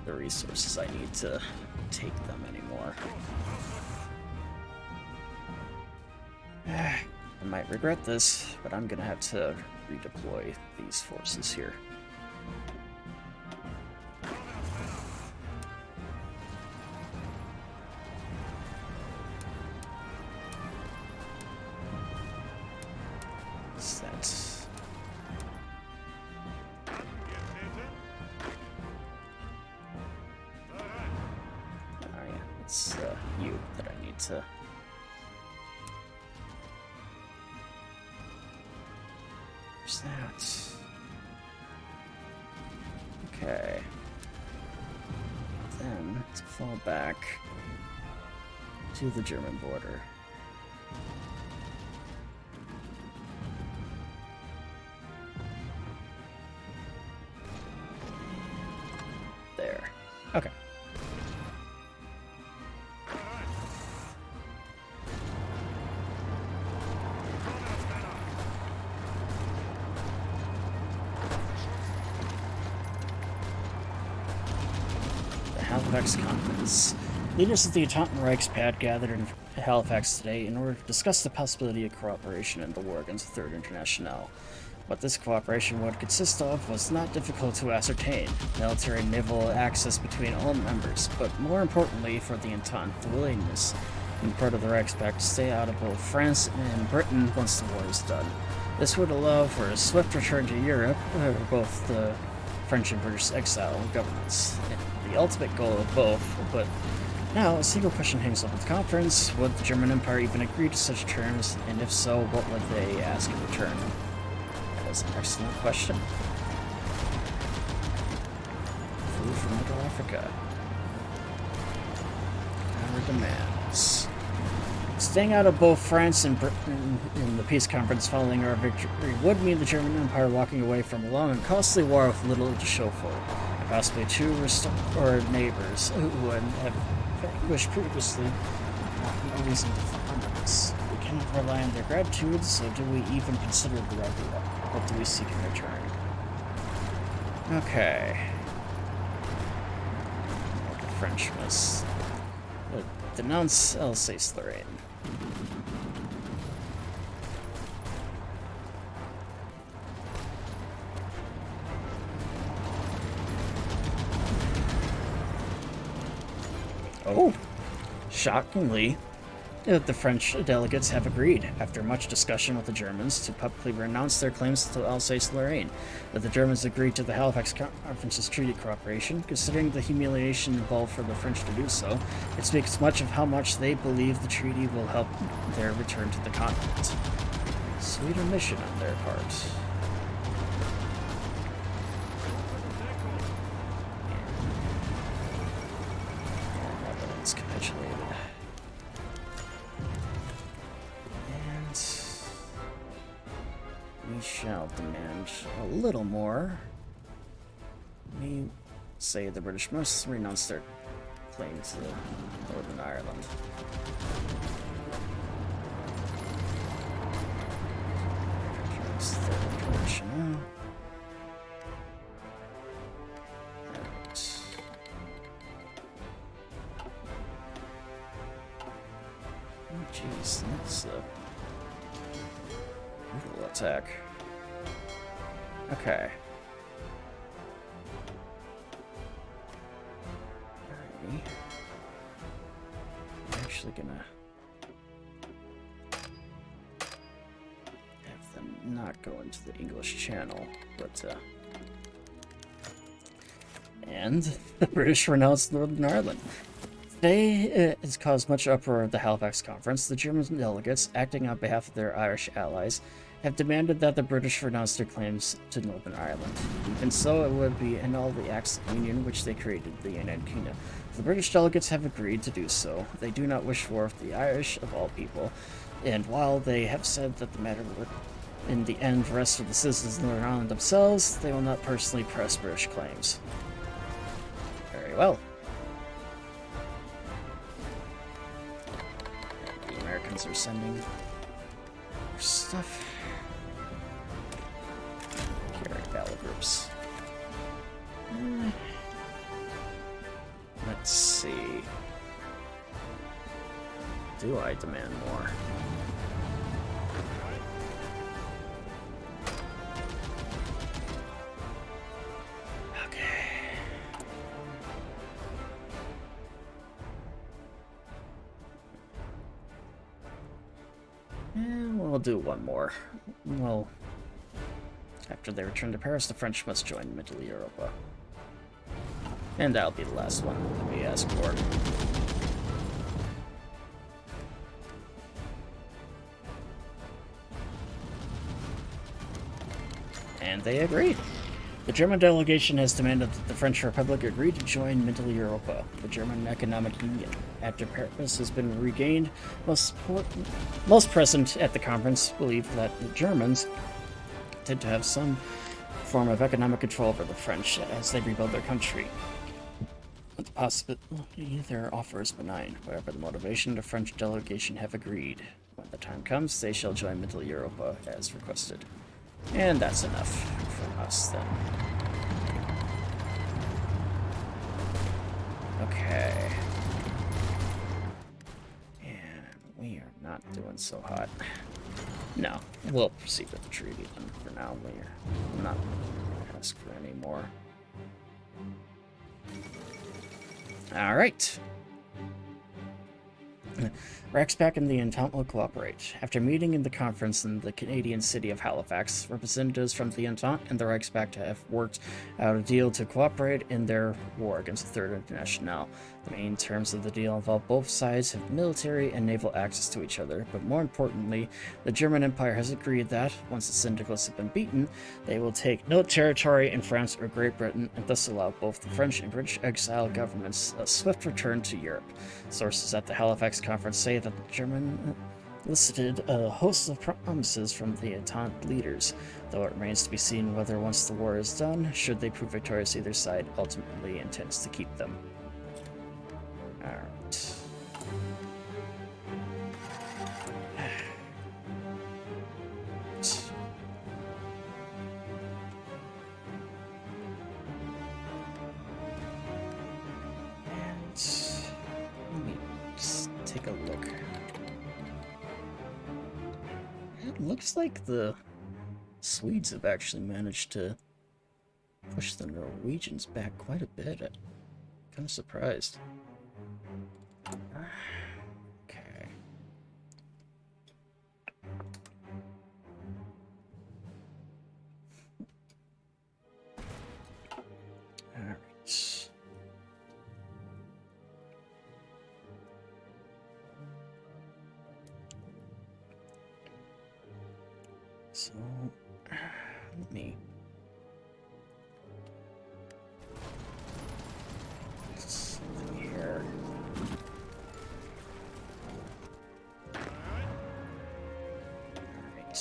A: The resources I need to take them anymore. I might regret this, but I'm gonna have to redeploy these forces here. What's that? It's you that I need to... Where's that? Okay. Then, to fall back to the German border. There. Okay. Halifax Conference. Leaders of the Entente Reichspad gathered in Halifax today in order to discuss the possibility of cooperation in the war against the Third International. What this cooperation would consist of was not difficult to ascertain: military and naval access between all members, but more importantly for the Entente, the willingness on the part of the Reichspad to stay out of both France and Britain once the war is done. This would allow for a swift return to Europe for both the French and British exile governments. The ultimate goal of both, but now a single question hangs over the conference: would the German Empire even agree to such terms, and if so, what would they ask in return? That is an excellent question. Food from Middle Africa. Our demands. Staying out of both France and Britain in the peace conference following our victory would mean the German Empire walking away from a long and costly war with little to show for it. Possibly two restored neighbors who would have vanquished previously, no reason to farm us. We cannot rely on their gratitude, so do we even consider the rivalry? What do we seek in return? Okay. French must denounce Alsace-Lorraine. Oh, shockingly, the French delegates have agreed, after much discussion with the Germans, to publicly renounce their claims to Alsace-Lorraine. But the Germans agreed to the Halifax Conference's treaty cooperation. Considering the humiliation involved for the French to do so, it speaks much of how much they believe the treaty will help their return to the continent. Sweet omission on their part. Netherlands capitulated. We shall demand a little more. We say the British must renounce their claim to Northern Ireland. Third international. Oh, jeez, that's a brutal attack. Okay. Alrighty. I'm actually gonna have them not go into the English Channel, but and the British renounced Northern Ireland. Today has caused much uproar at the Halifax Conference. The German delegates, acting on behalf of their Irish allies, have demanded that the British renounce their claims to Northern Ireland. Even so, it would be annul the Acts of Union which they created the United Kingdom. The British delegates have agreed to do so. They do not wish war with the Irish, of all people, and while they have said that the matter would, in the end, rest with the citizens of Northern Ireland themselves, they will not personally press British claims. Very well. The Americans are sending their stuff. Battle groups. Let's see. Do I demand more? Okay. And we'll do one more. Well, after they return to Paris, the French must join Middle Europa. And that'll be the last one that we ask for. And they agreed. The German delegation has demanded that the French Republic agree to join Middle Europa, the German Economic Union. After Paris has been regained, most present at the conference believe that the Germans tend to have some form of economic control over the French as they rebuild their country. The possibility their offer is benign. Whatever the motivation, the French delegation have agreed. When the time comes, they shall join Middle Europa as requested. And that's enough from us then. Okay. And we are not doing so hot. No, we'll proceed with the treaty then for now. We're not going to ask for any more. Alright. Reichspakt and the Entente will cooperate. After meeting in the conference in the Canadian city of Halifax, representatives from the Entente and the Reichspakt have worked out a deal to cooperate in their war against the Third International. The main terms of the deal involve both sides have military and naval access to each other, but more importantly, the German Empire has agreed that, once the Syndicalists have been beaten, they will take no territory in France or Great Britain and thus allow both the French and British exile governments a swift return to Europe. Sources at the Halifax Conference say that the German elicited a host of promises from the Entente leaders, though it remains to be seen whether once the war is done, should they prove victorious, either side ultimately intends to keep them. Alright. And take a look. It looks like the Swedes have actually managed to push the Norwegians back quite a bit. I'm kind of surprised. Okay. Alright. So, let me... something here. Alright.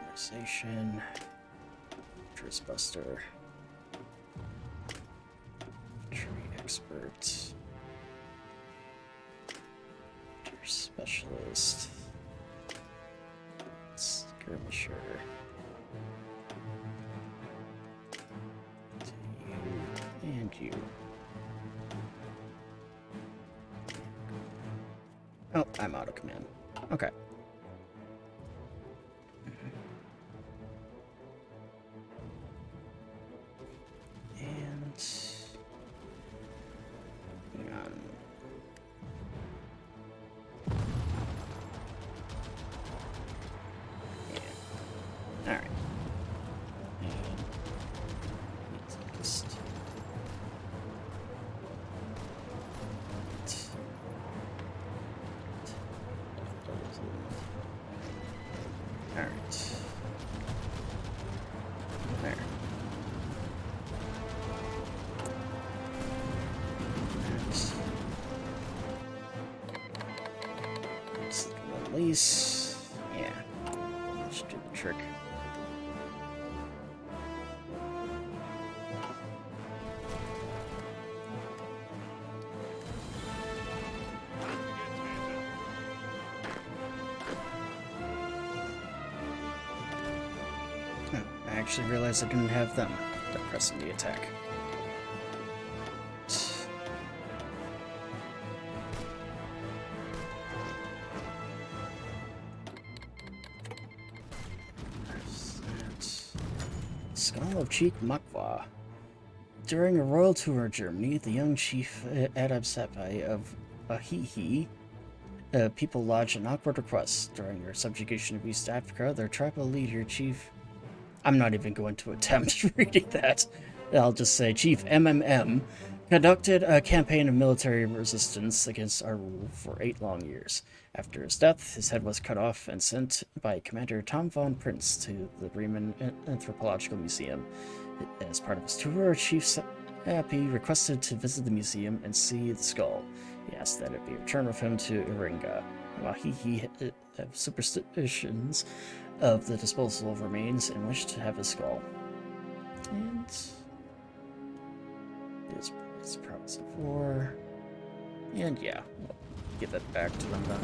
A: Organization. Fortress Buster. Tree Expert. Specialist. Skirmisher. You and you. Oh, I'm out of command. Okay. And hang on. Alright. Just... Alright. There. Let's release. Yeah. Should do the trick. Oh, I actually realized I didn't have them pressing the attack. Skull of Cheek Makwa. During a royal tour of Germany, the young chief Adab-Sapai of Ahihi people lodged an awkward request. During their subjugation of East Africa, their tribal leader, Chief... I'm not even going to attempt reading that. I'll just say Chief MMM conducted a campaign of military resistance against our rule for 8 long years. After his death, his head was cut off and sent by Commander Tom von Prince to the Bremen Anthropological Museum. As part of his tour, Chief Sapi requested to visit the museum and see the skull. He asked that it be returned with him to Iringa. While he had superstitions of the disposal of remains and wished to have his skull. And it's promise of war. And yeah, we'll give it back to them then.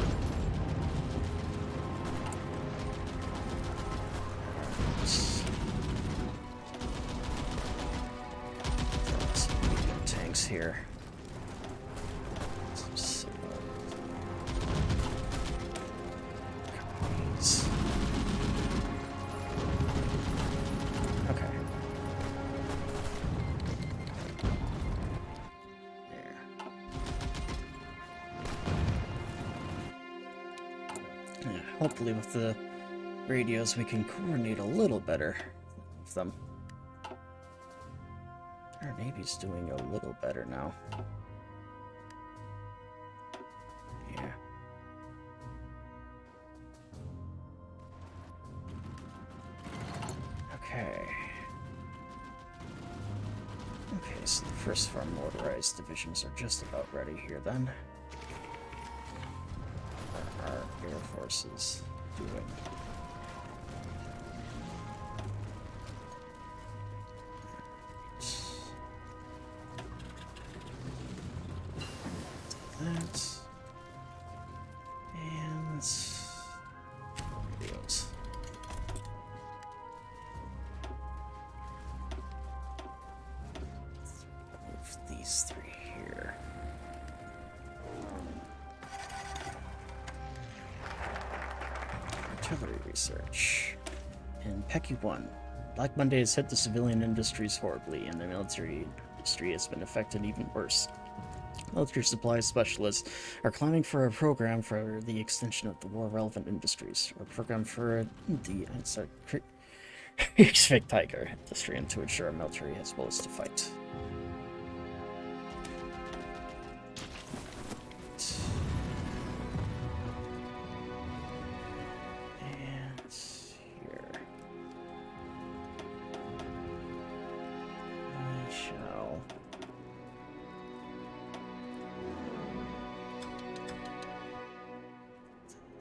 A: Some medium tanks here. Hopefully with the radios we can coordinate a little better with them. Our Navy's doing a little better now. Yeah. Okay. Okay, so the first of our motorized divisions are just about ready here then. Our Air Forces doing? That. And radios. Move these 3 here. artillery research. In Pecky 1, Black Monday has hit the civilian industries horribly, and the military industry has been affected even worse. Military supply specialists are clamoring for a program for the extension of the war-relevant industries, or a program for the Kriegsweg Tiger industry, and to ensure our military has bullets to fight. And here we shall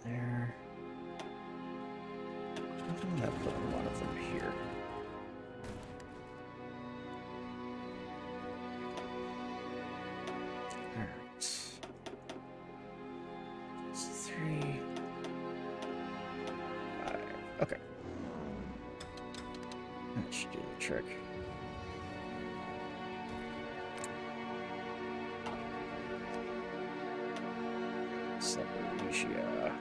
A: there. I'm gonna put one of them here. Alright. 3, 5. Okay. That should do the trick. Zaporizhia.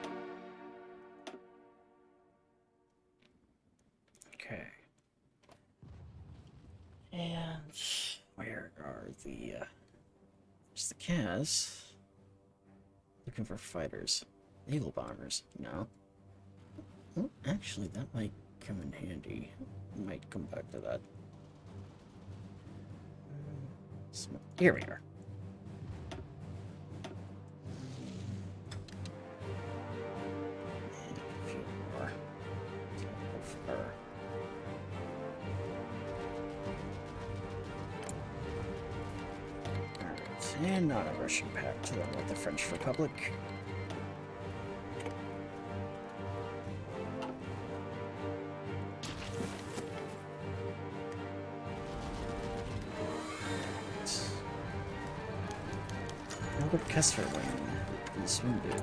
A: Okay. And where are the there's the Kaz. Looking for fighters. Eagle bombers. No. Well, actually that might come in handy. Might come back to that. Here we are. And a few more. Of her. Alright, and not a Russian pact to them with the French Republic. Albert Kesserling is wounded.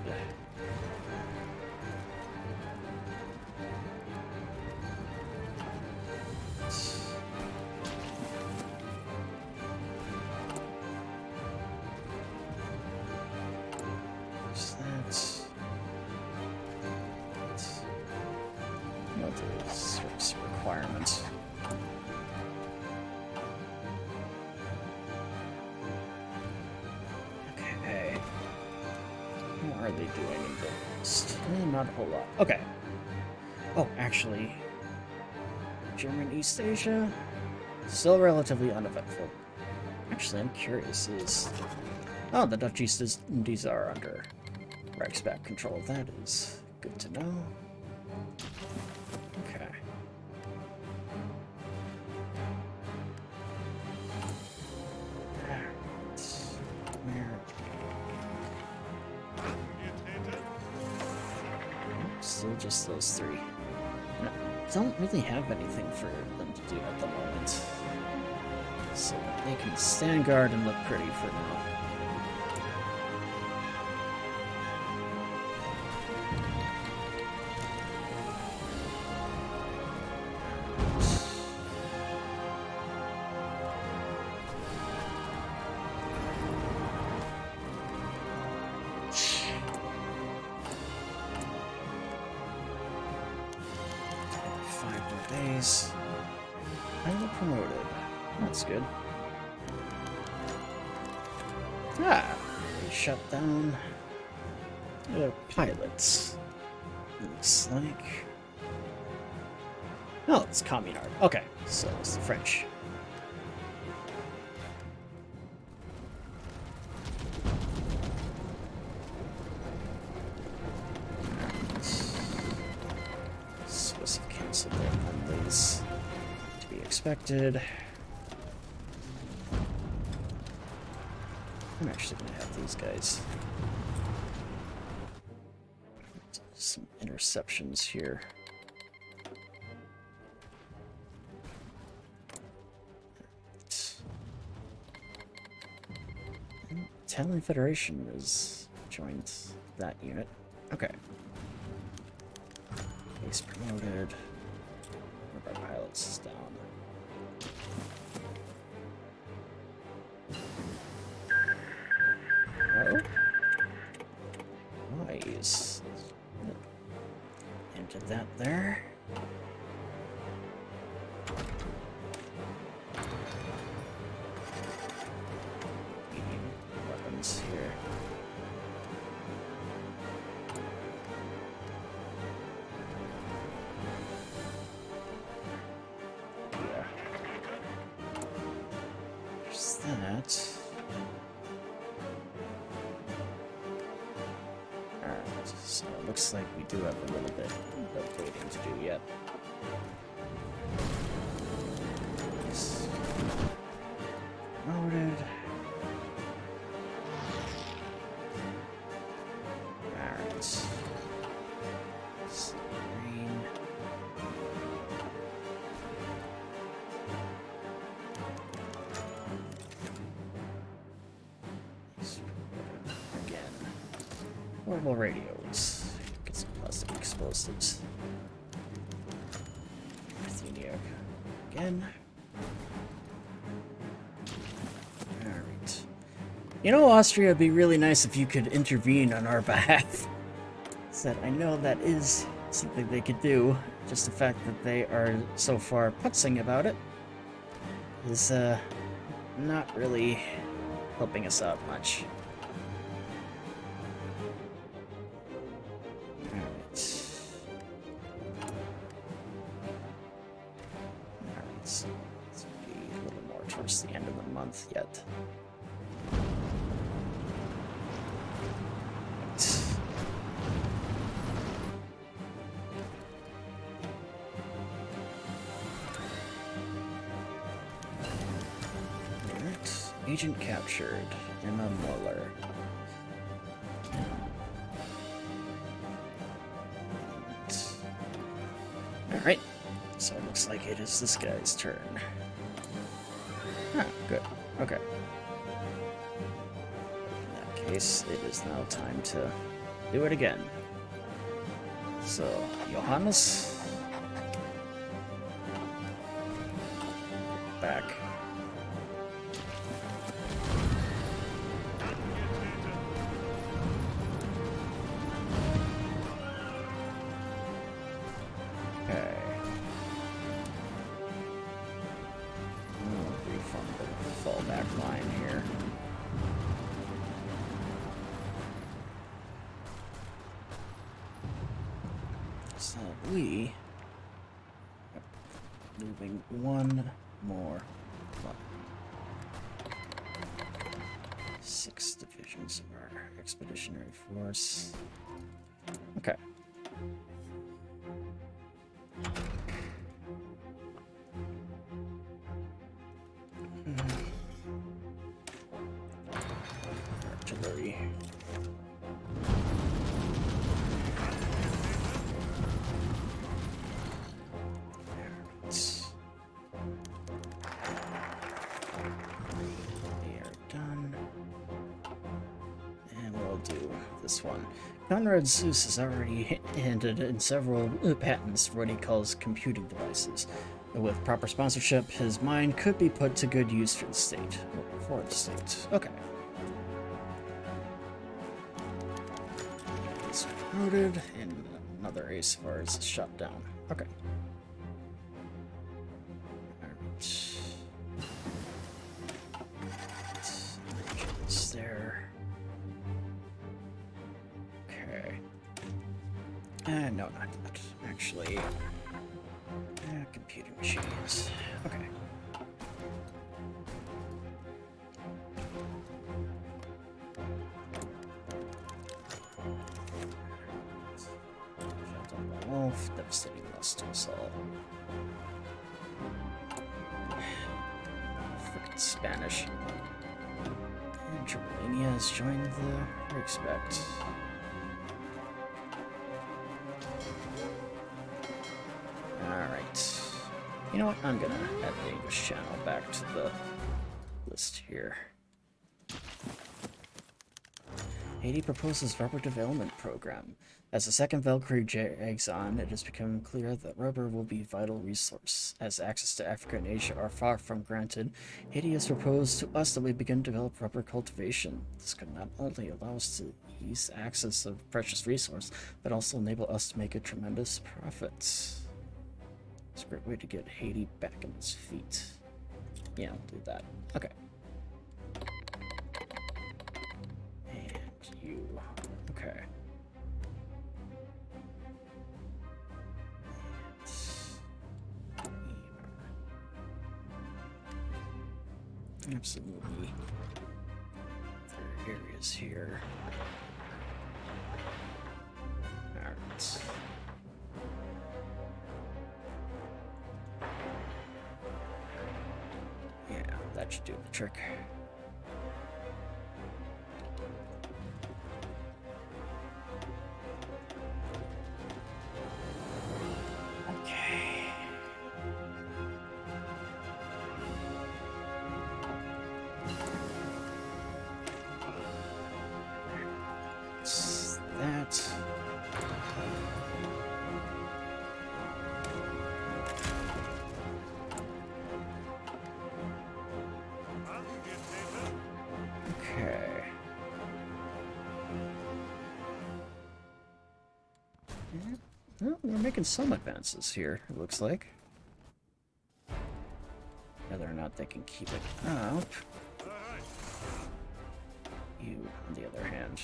A: Service requirements. Okay. What are they doing in this? Not a whole lot. Okay. Oh, actually, German East Asia? Still relatively uneventful. Actually, I'm curious, oh, the Dutch East Indies are under Reichsback control. That is good to know. Okay. Where? Still just those three. No, don't really have anything for them to do at the moment. So they can stand guard and look pretty for now. Pilot promoted. That's good. Ah, they shut down their pilots. Looks like. Oh, it's Communard. Okay, so it's the French. Swiss have canceled their friendlies. To be expected. I'm actually gonna have these guys. Some interceptions here. Italian Federation has joined that unit. Okay. Base promoted. One of our pilots is down. Oh? Nice. Into that there. Medium weapons here. Yeah. There's that. So it looks like we do have a little bit of waiting to do yet. Nice. Loaded. Alright. Green. Again. Portable radios. Get some plastic explosives. Atheniac. Again. Alright. You know, Austria, it'd be really nice if you could intervene on our behalf. Said, I know that is something they could do. Just the fact that they are so far putzing about it is not really helping us out much. So this will be a little more towards the end of the month yet. Alright. Agent captured. Emma Mueller. Alright. So it looks like it is this guy's turn. Ah, good. Okay. In that case, it is now time to do it again. So, Johannes. Back. Fallback line here. So we are moving one more. 6 divisions of our expeditionary force. Okay. Artillery. We are done. And we'll do this one. Conrad Seuss has already handed in several patents for what he calls computing devices. With proper sponsorship, his mind could be put to good use for the state. For the state. Okay. It's promoted, and another ace of ours is shot down. Okay. Alright. It's there. Okay. No, not that. Actually, computing machines. Okay. Shot down by Wolf, devastating loss to us all. Frickin' Spanish. And Germania has joined the Reichspakt. Alright. You know what? I'm gonna add the English channel back to the list here. Haiti proposes rubber development program. As the Second Weltkrieg drags on, it has become clear that rubber will be a vital resource. As access to Africa and Asia are far from granted, Haiti has proposed to us that we begin to develop rubber cultivation. This could not only allow us to ease access of precious resource, but also enable us to make a tremendous profit. It's a great way to get Haiti back on its feet. Yeah, I'll do that. Okay. And you. Okay. Absolutely. There are areas here. Alright. Yeah, that should do the trick. Okay. That's that. Okay. Yeah. Well, we're making some advances here, it looks like. Whether or not they can keep it up. You, on the other hand.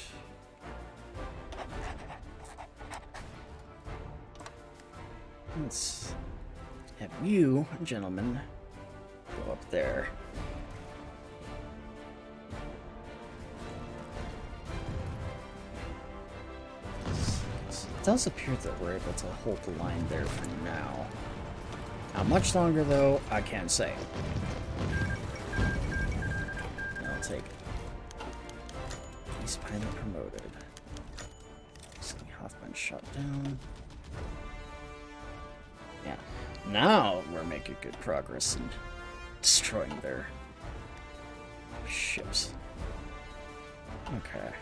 A: Let's have you, gentlemen, go up there. It does appear that we're able to hold the line there for now. How much longer, though, I can't say. I'll take it. He's pilot promoted. See Hoffman shot down. Yeah. Now we're making good progress in destroying their ships. Okay.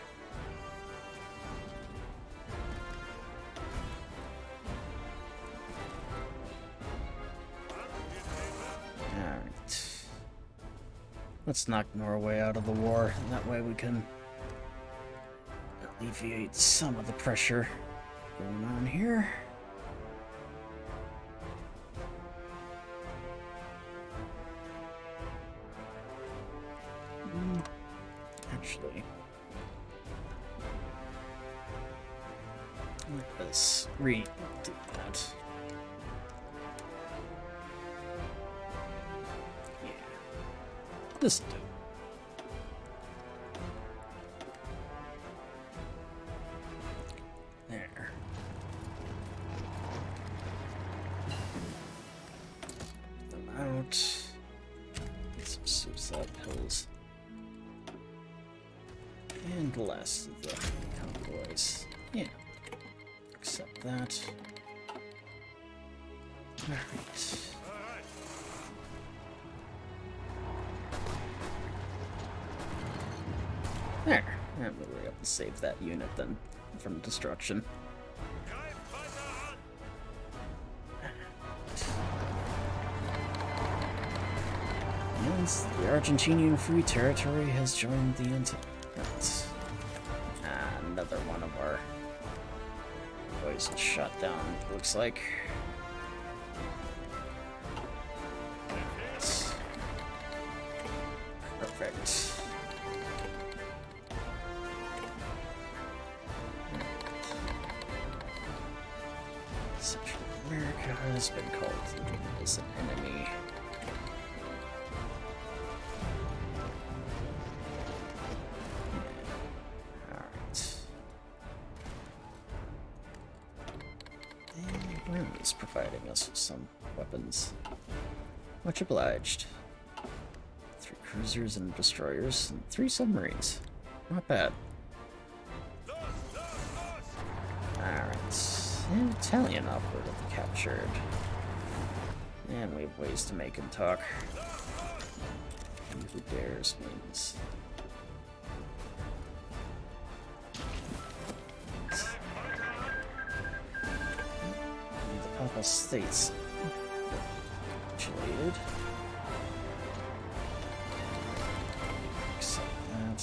A: Alright. Let's knock Norway out of the war. That way we can alleviate some of the pressure going on here. Actually, let's redo that. Yeah, this'll do. There. Them out. Get some suicide pills. And the last of the convoys. Yeah. Accept that. Alright. There. And we'll be able to save that unit then from destruction. And the Argentinian Free Territory has joined the Entente. That's another one of our boys shot down, looks like. That's perfect. Central America has been called as an enemy. Armies providing us with some weapons. Much obliged. 3 cruisers and destroyers, and 3 submarines. Not bad. Alright. An Italian operative captured. And we have ways to make him talk. He who dares wins. states. Congratulated. Accept that.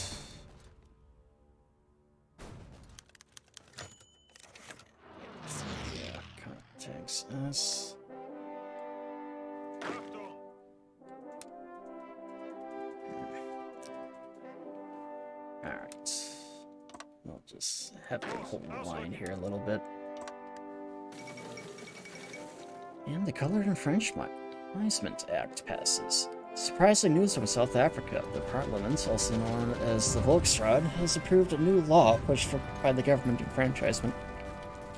A: Yeah, contacts us. Alright. We'll just have to hold the line here a little bit. And the Colored and French Mobilizing Act passes. Surprising news from South Africa. The Parliament, also known as the Volksraad, has approved a new law pushed by the government enfranchisement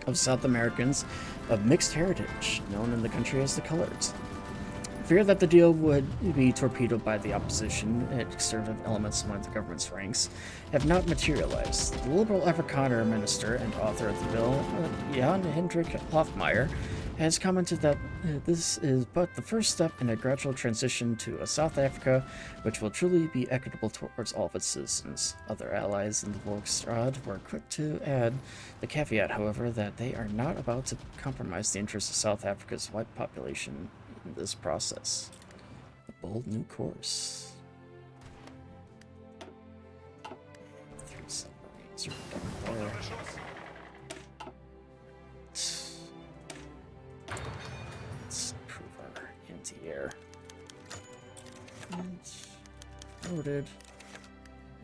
A: of South Americans of mixed heritage, known in the country as the Coloreds. Fear that the deal would be torpedoed by the opposition and conservative elements among the government's ranks have not materialized. The Liberal Afrikaner minister and author of the bill, Jan Hendrik Hofmeyr, has commented that this is but the first step in a gradual transition to a South Africa which will truly be equitable towards all of its citizens. Other allies in the Volksraad were quick to add the caveat, however, that they are not about to compromise the interests of South Africa's white population in this process. A bold new course. 3 submarines are done there. Let's improve our anti-air. And loaded.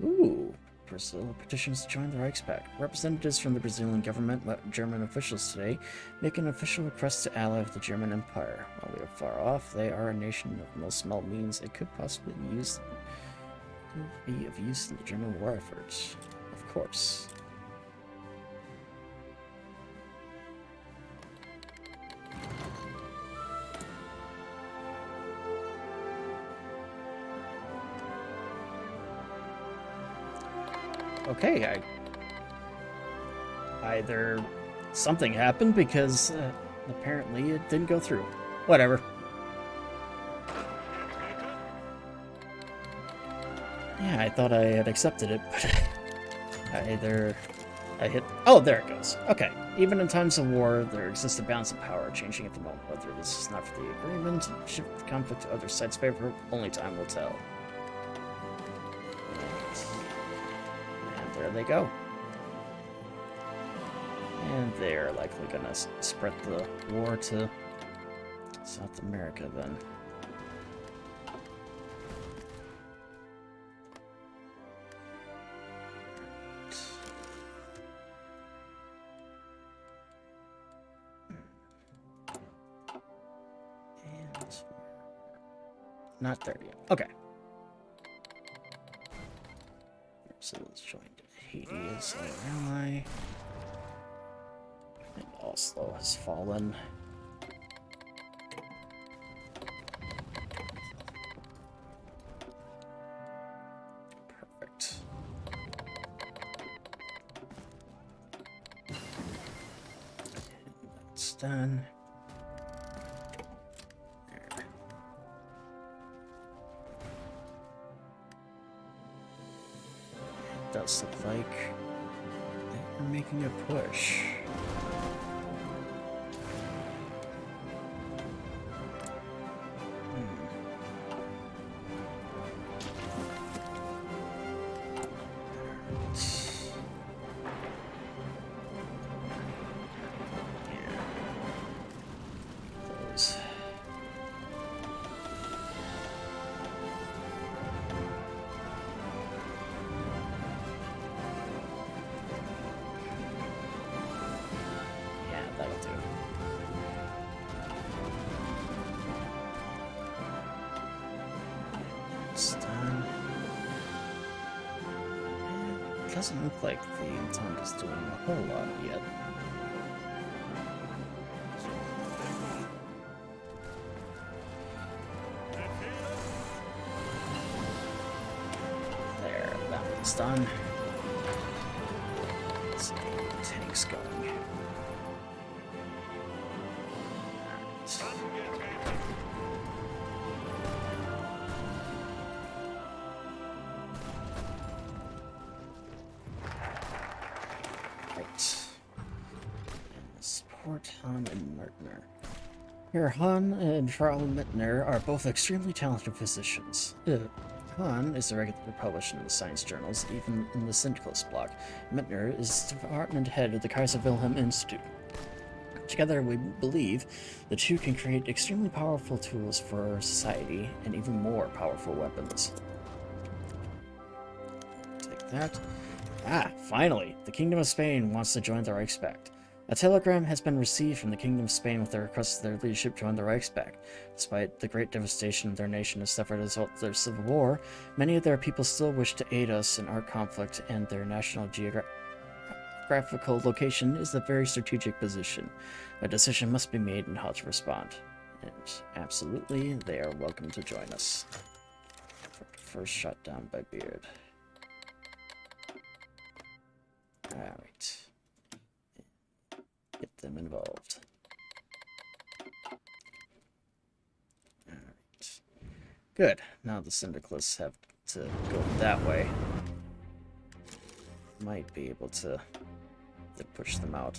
A: Ooh. Brazil petitions to join the Reichspakt. Representatives from the Brazilian government met German officials today, making an official request to ally with the German Empire. While we are far off, they are a nation of no small means. It could possibly be of use in the German war effort. Of course. Okay, either something happened because apparently it didn't go through. Whatever. Yeah, I thought I had accepted it, but I hit... Oh, there it goes. Okay. Even in times of war, there exists a balance of power changing at the moment. Whether this is not for the agreement and shift the conflict to other sides' favor, only time will tell. There they go. And they're likely gonna spread the war to South America then. And not there yet. Okay. So let's join Haiti as an ally. And Oslo has fallen. Perfect. And that's done. There. It does look like they're making a push. Doesn't look like the Entente is doing a whole lot yet. There, that one's done. Let's get the tanks going. Port Han and Martner. Here, Han and Frau Mittner are both extremely talented physicians. Han is regularly published in the science journals, even in the Syndicalist blog. Mittner is department head of the Kaiser Wilhelm Institute. Together, we believe the two can create extremely powerful tools for our society and even more powerful weapons. Take that. Ah, finally! The Kingdom of Spain wants to join the Reichspakt. A telegram has been received from the Kingdom of Spain with the request that their leadership join the Reichspakt. Despite the great devastation their nation has suffered as a result of their civil war, many of their people still wish to aid us in our conflict, and their national geographical location is a very strategic position. A decision must be made on how to respond. And absolutely, they are welcome to join us. First shot down by Beard. Alright. Get them involved. Alright. Good. Now the Syndicalists have to go that way. Might be able to push them out.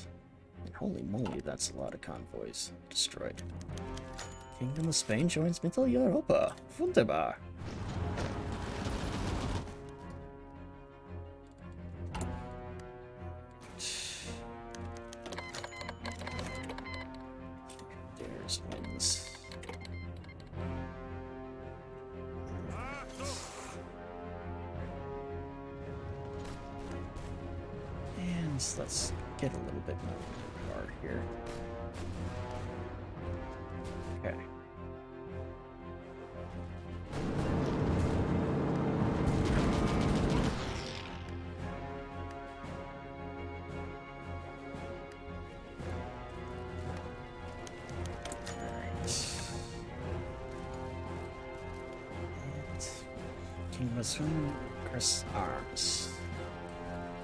A: And holy moly, that's a lot of convoys destroyed. Kingdom of Spain joins Mitteleuropa. Wunderbar. There's wins. And let's get a little bit more hard here. Okay. King was from Chris Arms.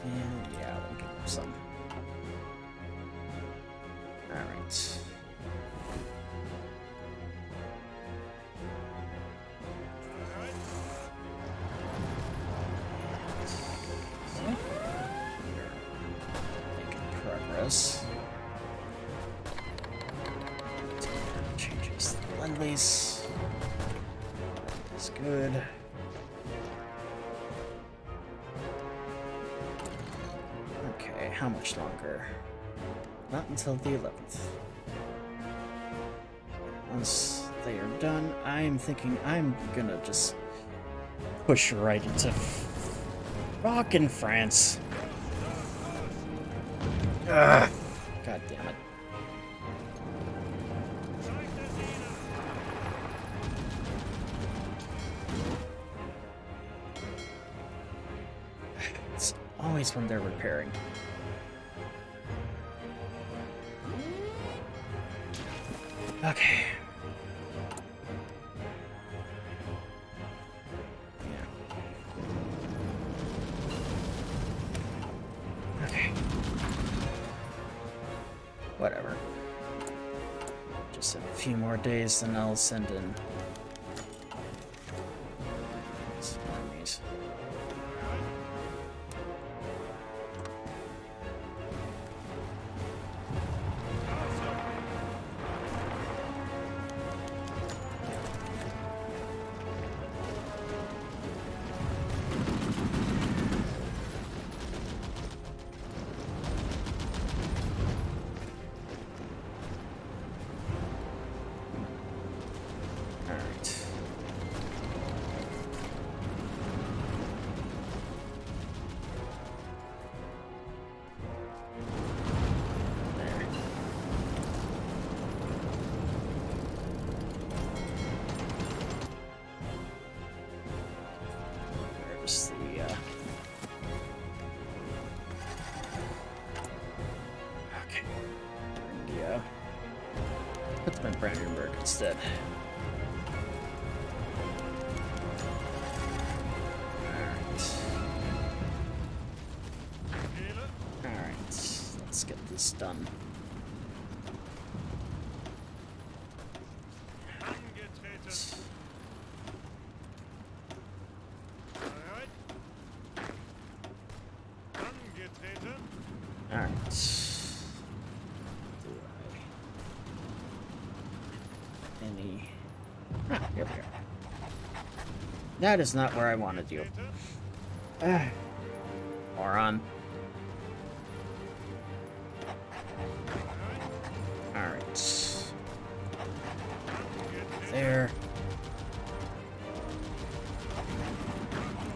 A: And yeah, we'll give him some. Alright. Making progress. Changes the lend lease. That's good. Okay, how much longer? Not until the 11th. Once they are done, I'm thinking I'm gonna just push right into rockin' France. Ugh. God damn it. It's always when they're repairing. Okay. Yeah. Okay. Whatever. Just a few more days, then I'll send in some armies. Put them in Brandenburg instead. Alright, let's get this done. That is not where I wanted you. Moron. Alright. There.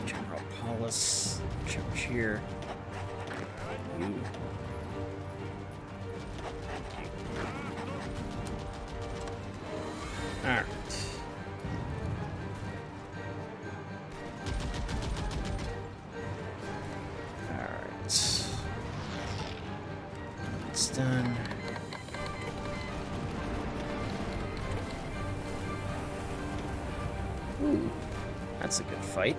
A: General Paulus. Charge here. You. Alright. It's done. Ooh, that's a good fight.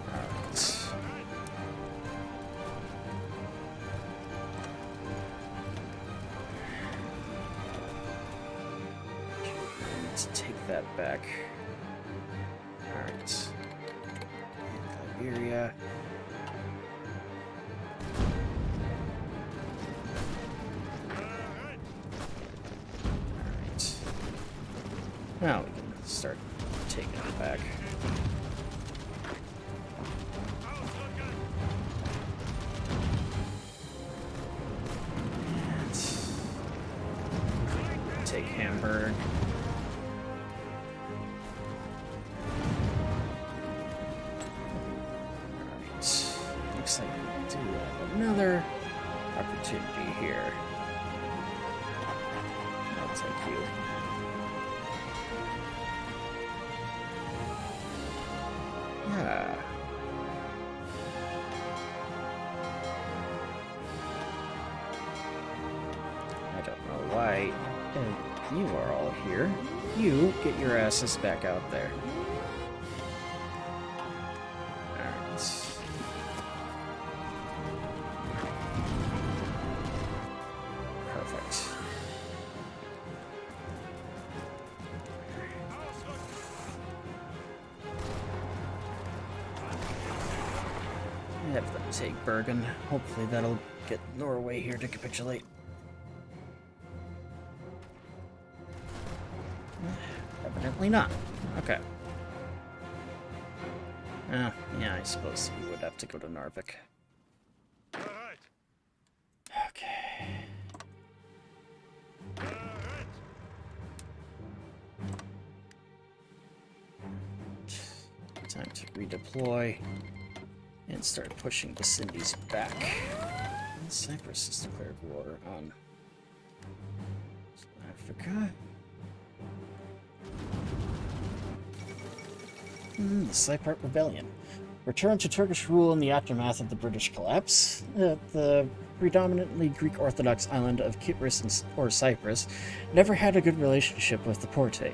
A: Alright. Let's take that back. Alright. Liberia. Alright. Now we can start taking it back. And take Hamburg. Looks like we do have another opportunity here. I'll take you. Yeah. I don't know why you are all here. You get your asses back out there. Have them take Bergen. Hopefully that'll get Norway here to capitulate. Evidently not. Okay. Yeah, I suppose we would have to go to Narvik. Okay. Time to redeploy. And start pushing the Sindis back. And Cyprus has declared war on Africa. The Cypriot Rebellion. Return to Turkish rule in the aftermath of the British collapse. The predominantly Greek Orthodox island of Kypros or Cyprus never had a good relationship with the Porte.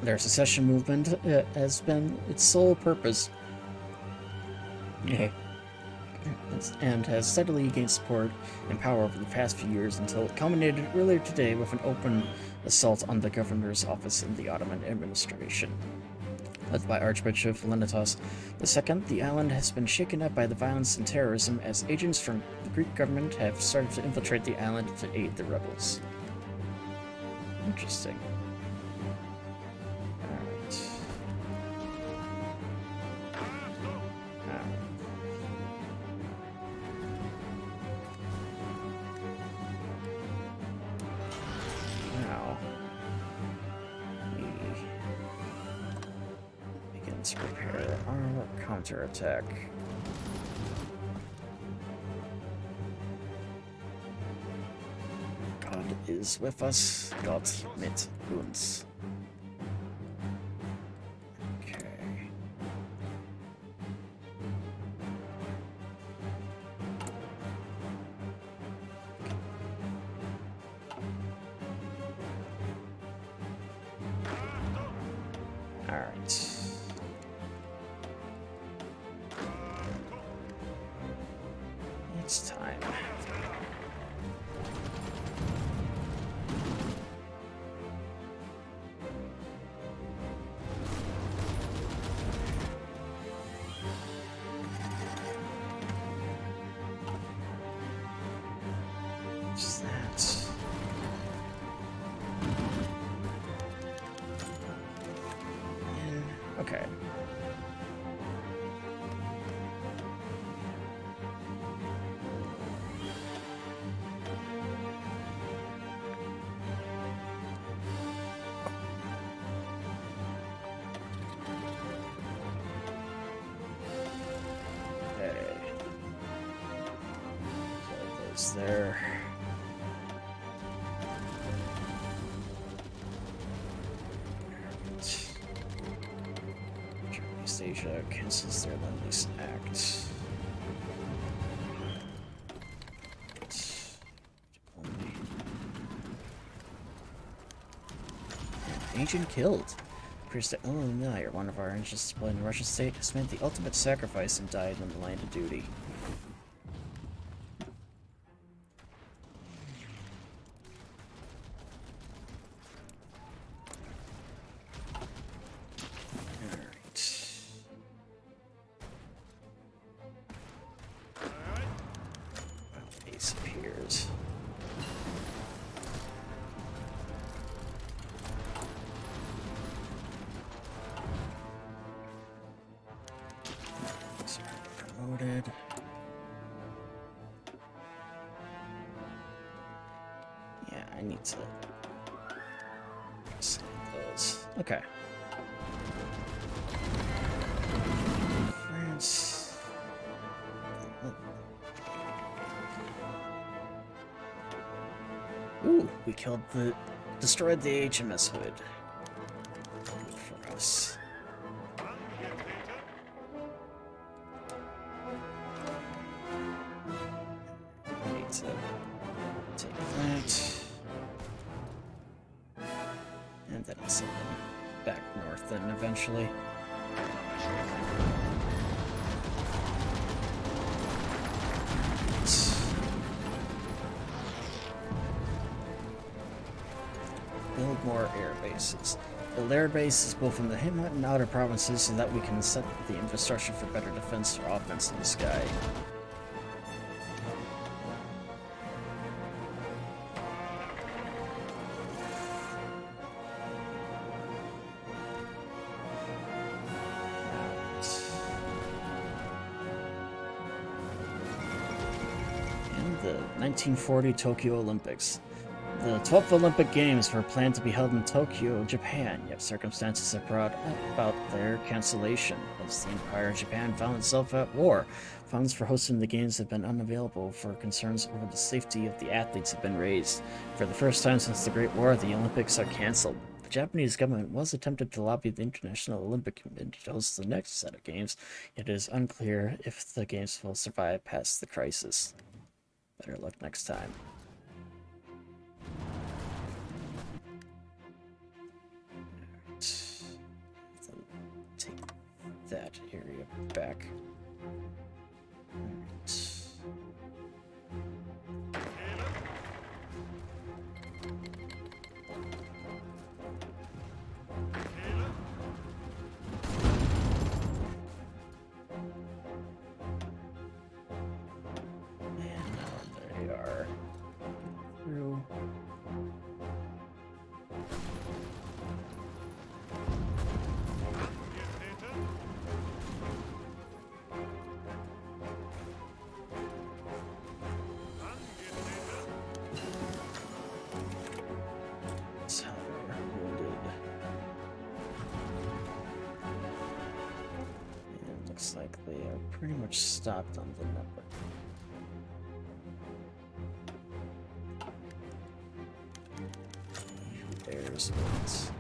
A: Their secession movement has been its sole purpose. And has steadily gained support and power over the past few years until it culminated earlier today with an open assault on the governor's office in the Ottoman administration. Led by Archbishop Leonidas II, the island has been shaken up by the violence and terrorism as agents from the Greek government have started to infiltrate the island to aid the rebels. Interesting. Prepare our counterattack. God is with us. Gott mit uns. Okay. All right. It's time. What's that? Okay. There. East Asia cancels their Lend-Lease Act. Agent killed. Appears that Illinois, or one of our engines deployed in the Russian state, has made the ultimate sacrifice and died in the line of duty. Yeah, I need to save those. Okay. France. Ooh, we destroyed the HMS Hood. Good for us. And then I'll send them back north then eventually. Build more air bases. Build air bases both in the inland and outer provinces so that we can set the infrastructure for better defense or offense in the sky. The 1940 Tokyo Olympics. The 12th Olympic Games were planned to be held in Tokyo, Japan, yet circumstances have brought about their cancellation. As the Empire of Japan found itself at war, funds for hosting the Games have been unavailable, for concerns over the safety of the athletes have been raised. For the first time since the Great War, the Olympics are cancelled. The Japanese government was attempted to lobby the International Olympic Committee to host the next set of games, yet it is unclear if the Games will survive past the crisis. Better luck next time. Then take that area back. Looks like they are pretty much stopped on the number. There's wins.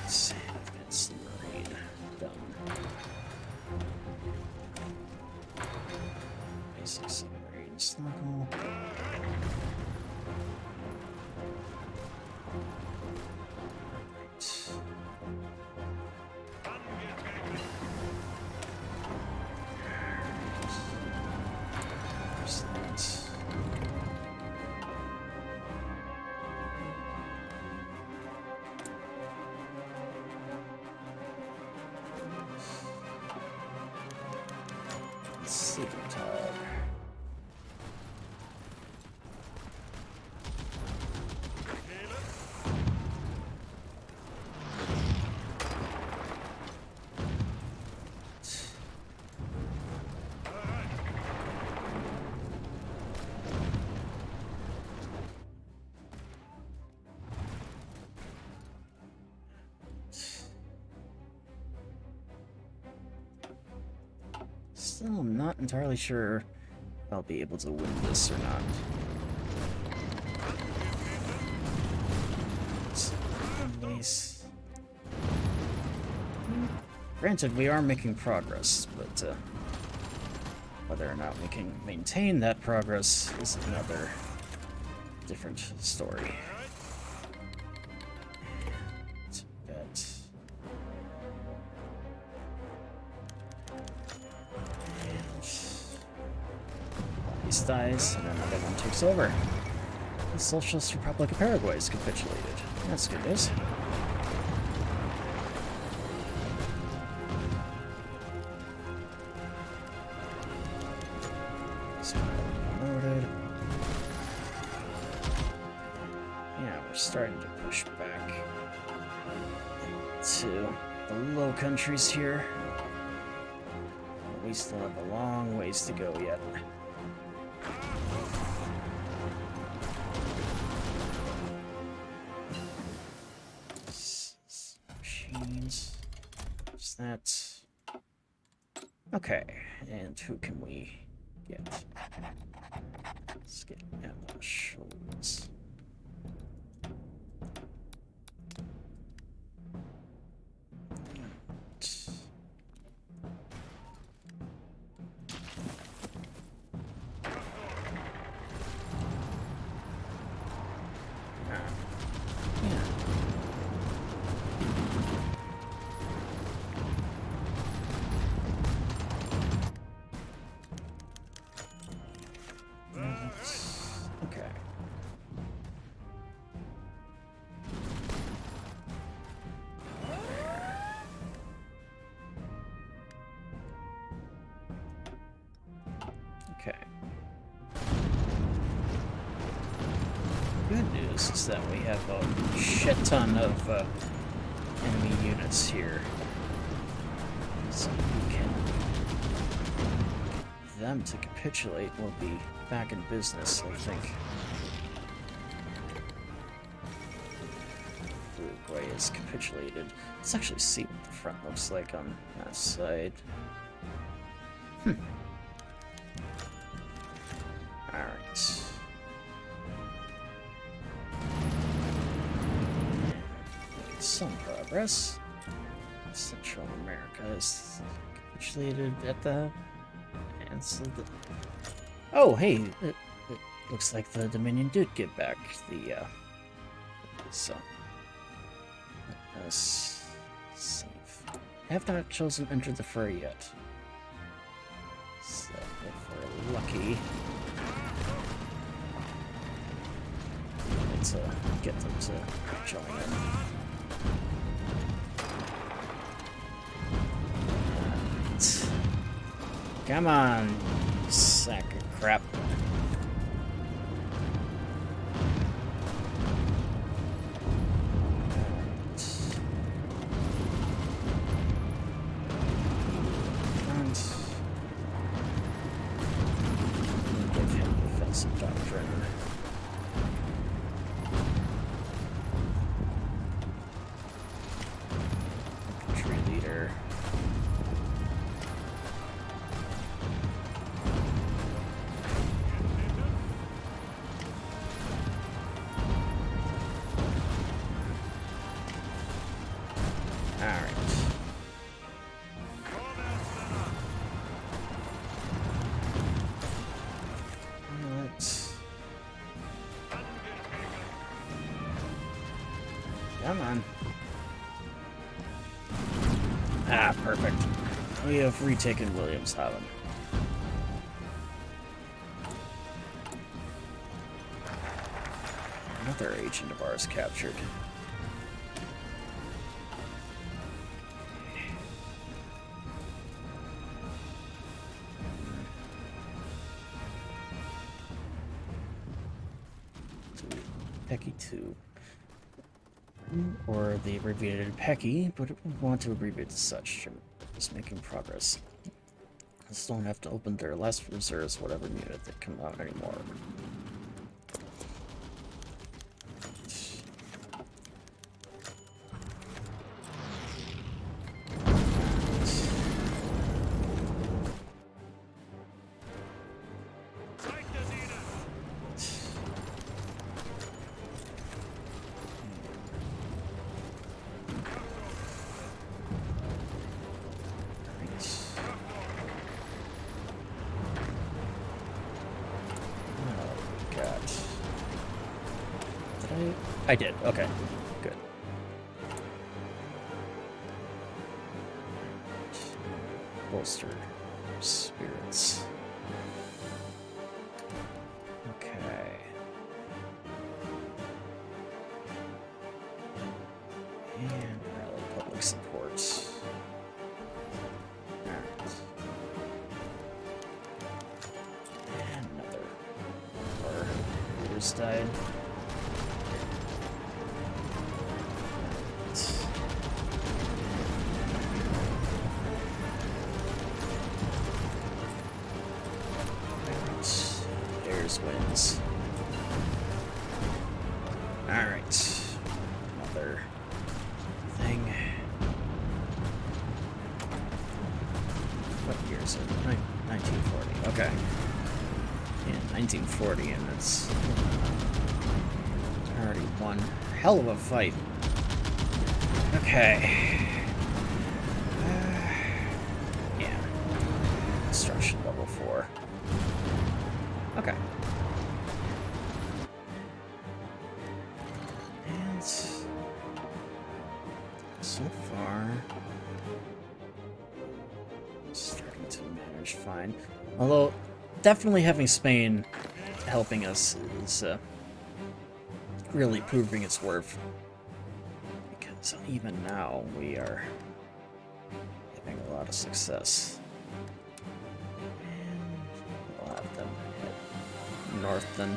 A: Sand advanced marine. Done. Basic submarine snorkel. Still, I'm not entirely sure if I'll be able to win this or not. Nice. Granted, we are making progress, but whether or not we can maintain that progress is another different story. These dies, and another one takes over. The Socialist Republic of Paraguay is capitulated. That's good news. Loaded. Yeah, we're starting to push back to the Low Countries here. We still have a long ways to go yet. Machines. What's that? Okay, and who can we get? Let's get Emma Schultz. Okay. Good news is that we have a shit ton of enemy units here. So we can get them to capitulate. We'll be back in business, I think. Uruguay is capitulated. Let's actually see what the front looks like on that side. Alright. Some progress. Central America is capitulated at the... And so the... Oh, hey! It looks like the Dominion did get back the, So... Let us save. I have not chosen Enter the Fray yet. So, if we're lucky... to get them to join in. Right. Come on, you sack of crap. And give him defensive doctrine. Come on. Ah, perfect. We have retaken Williamshaven. Another agent of ours captured. Pecky 2. Or the abbreviated Pecky, but we want to abbreviate as such. Just making progress. I still don't have to open their last reserves, whatever unit that come out anymore. I did. Okay. Good. Bolstered spirits. Okay. And rally public support. Alright. And another. Our leaders died. Wins. Alright. Another thing. What year is it? 1940. Okay. Yeah, 1940, and it's already won. Hell of a fight. Okay. Yeah. Construction level 4. Okay. And so far, starting to manage fine. Although, definitely having Spain helping us is really proving its worth. Because even now, we are having a lot of success. And we'll have them head north then.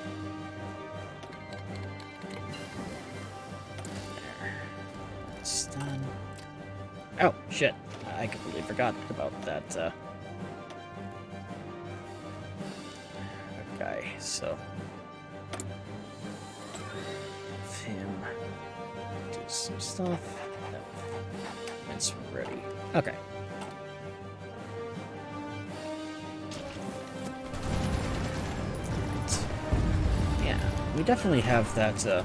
A: There. That's done. Oh, shit. I completely forgot about that, guy, so him do some stuff. It's ready. Okay. Yeah, we definitely have that. Other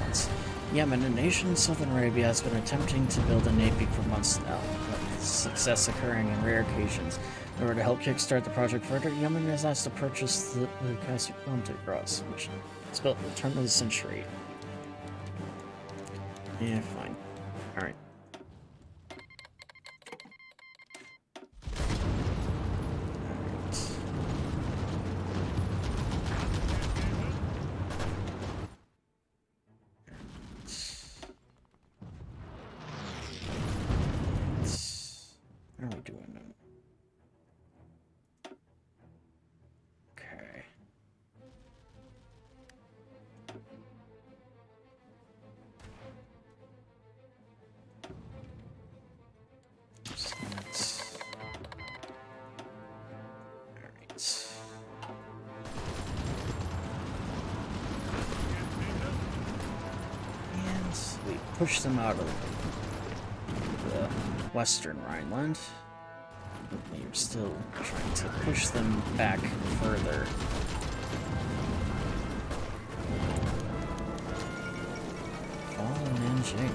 A: ones. Yemen, a nation in southern Arabia, has been attempting to build a navy for months now, with success occurring on rare occasions. In order to help kickstart the project further, Yemen has asked to purchase the Kaiserreich, which was built at the turn of the century. Yeah, fine. Alright. How are we doing? Okay. We push them out of the western Rhineland. We're still trying to push them back further. Fall Nanjing.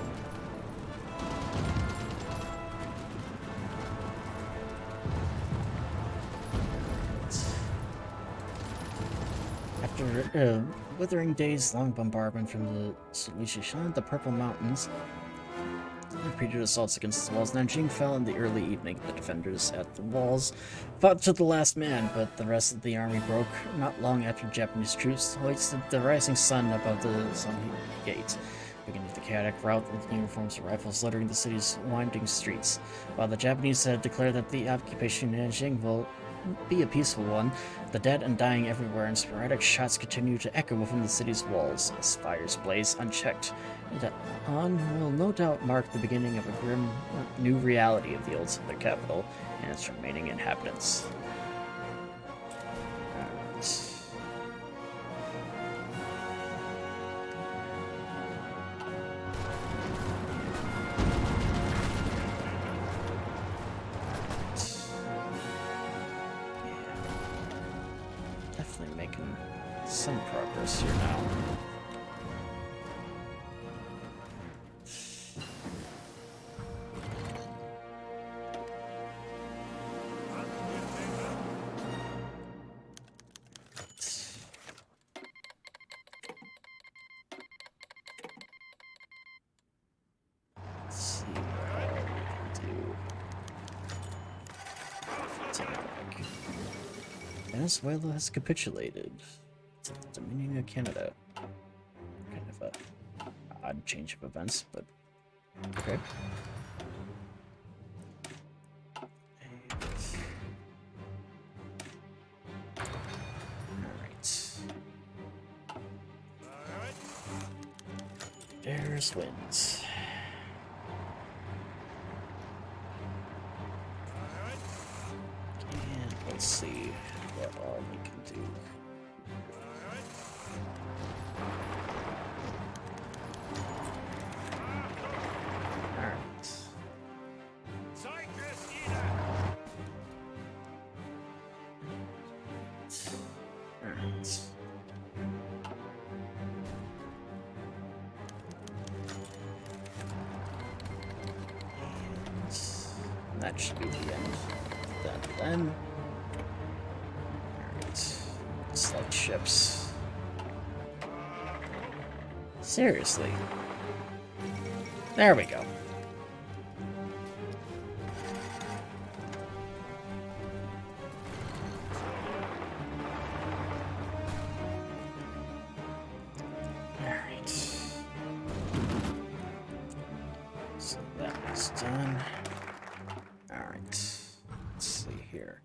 A: After withering days-long bombardment from the Silishan, the Purple Mountains, repeated assaults against the walls. Nanjing fell in the early evening. The defenders at the walls fought to the last man, but the rest of the army broke not long after Japanese troops hoisted the rising sun above the Zhonghe Gate, beginning the chaotic rout with uniforms and rifles littering the city's winding streets. While the Japanese had declared that the occupation of Nanjing will be a peaceful one, the dead and dying everywhere, and sporadic shots continue to echo within the city's walls as fires blaze unchecked. That will no doubt mark the beginning of a grim new reality of the old southern capital and its remaining inhabitants. Definitely making some progress here now. Venezuela has capitulated to the Dominion of Canada. Kind of a odd change of events, but okay. There's wins. And let's see what all we can do. Alright. Alright. That should be the end of that then. Alright. Slight ships. Seriously. There we go. Alright. So that was done. Alright, let's see here.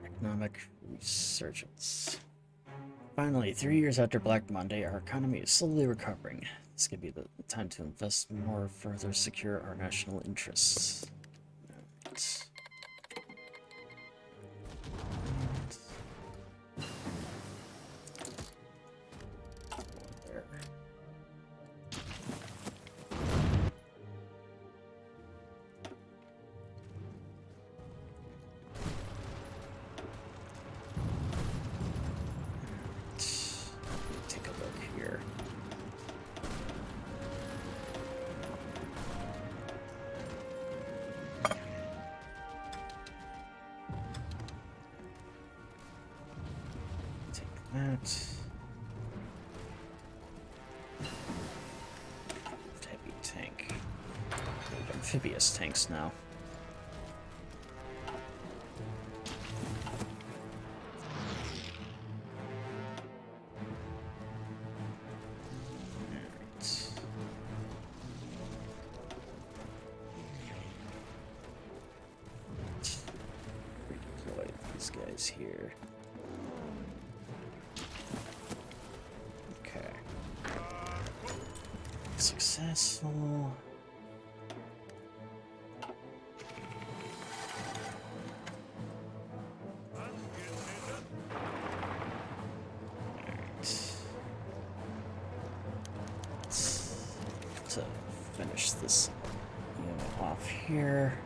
A: Economic resurgence. Finally, 3 years after Black Monday, our economy is slowly recovering. This could be the time to invest more, further secure our national interests. Alright. There. Take a look here. Take that. Heavy tank. Amphibious tanks now. Redeploy these guys here. Okay. Successful. To finish this unit off here.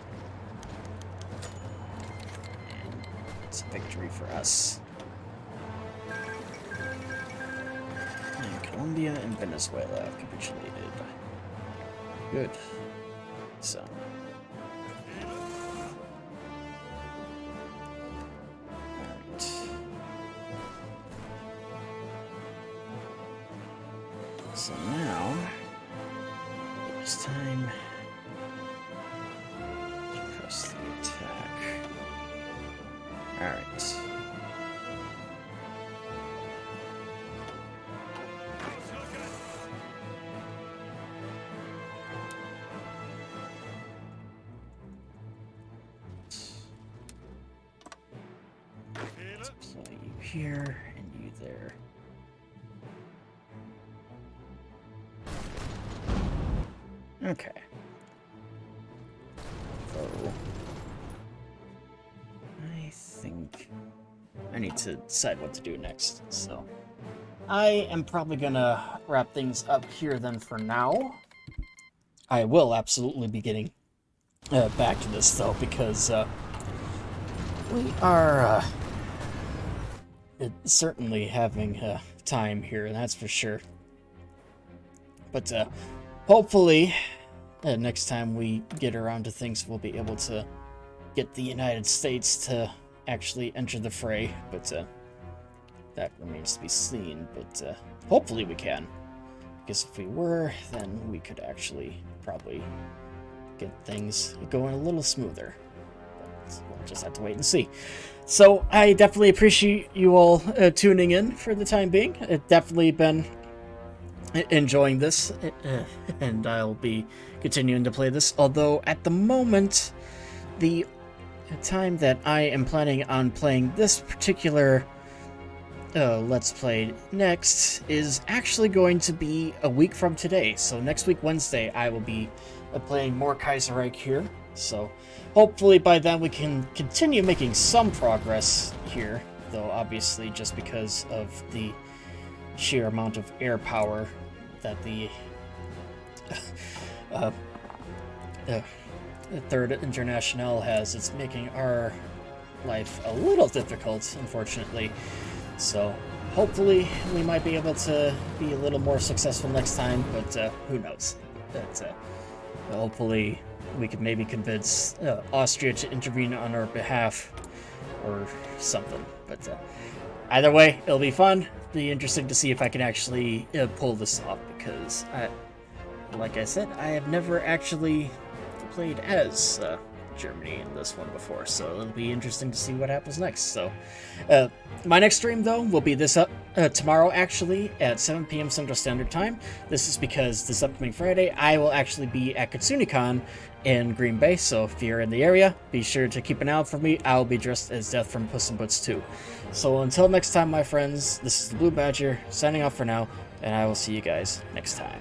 A: And it's a victory for us. And Colombia and Venezuela have capitulated. Good. So. Alright. So now, it's time to press the attack. Alright. Let's play you here and you there. Okay. So, I think I need to decide what to do next. So, I am probably gonna wrap things up here then for now. I will absolutely be getting back to this though, because we are certainly having time here, that's for sure. But hopefully, next time we get around to things, we'll be able to get the United States to actually enter the fray. But that remains to be seen. But hopefully we can. Because if we were, then we could actually probably get things going a little smoother. we'll just have to wait and see. So I definitely appreciate you all tuning in for the time being. It's definitely been enjoying this, and I'll be continuing to play this. Although at the moment, the time that I am planning on playing this particular Let's Play next is actually going to be a week from today. So next week, Wednesday, I will be playing more Kaiserreich here. So hopefully by then we can continue making some progress here, though obviously just because of the sheer amount of air power that the Third International has, it's making our life a little difficult, unfortunately. So hopefully we might be able to be a little more successful next time, but who knows. But hopefully we could maybe convince Austria to intervene on our behalf or something. But either way, it'll be fun. Be interesting to see if I can actually pull this off, because like I said, I have never actually played as Germany in this one before, so it'll be interesting to see what happens next. So my next stream, though, will be this tomorrow, actually, at 7 p.m. Central Standard Time. This is because this upcoming Friday, I will actually be at KatsuneCon in Green Bay, so if you're in the area, be sure to keep an eye out for me. I'll be dressed as Death from Puss in Boots 2. So until next time, my friends, this is the Blue Badger, signing off for now, and I will see you guys next time.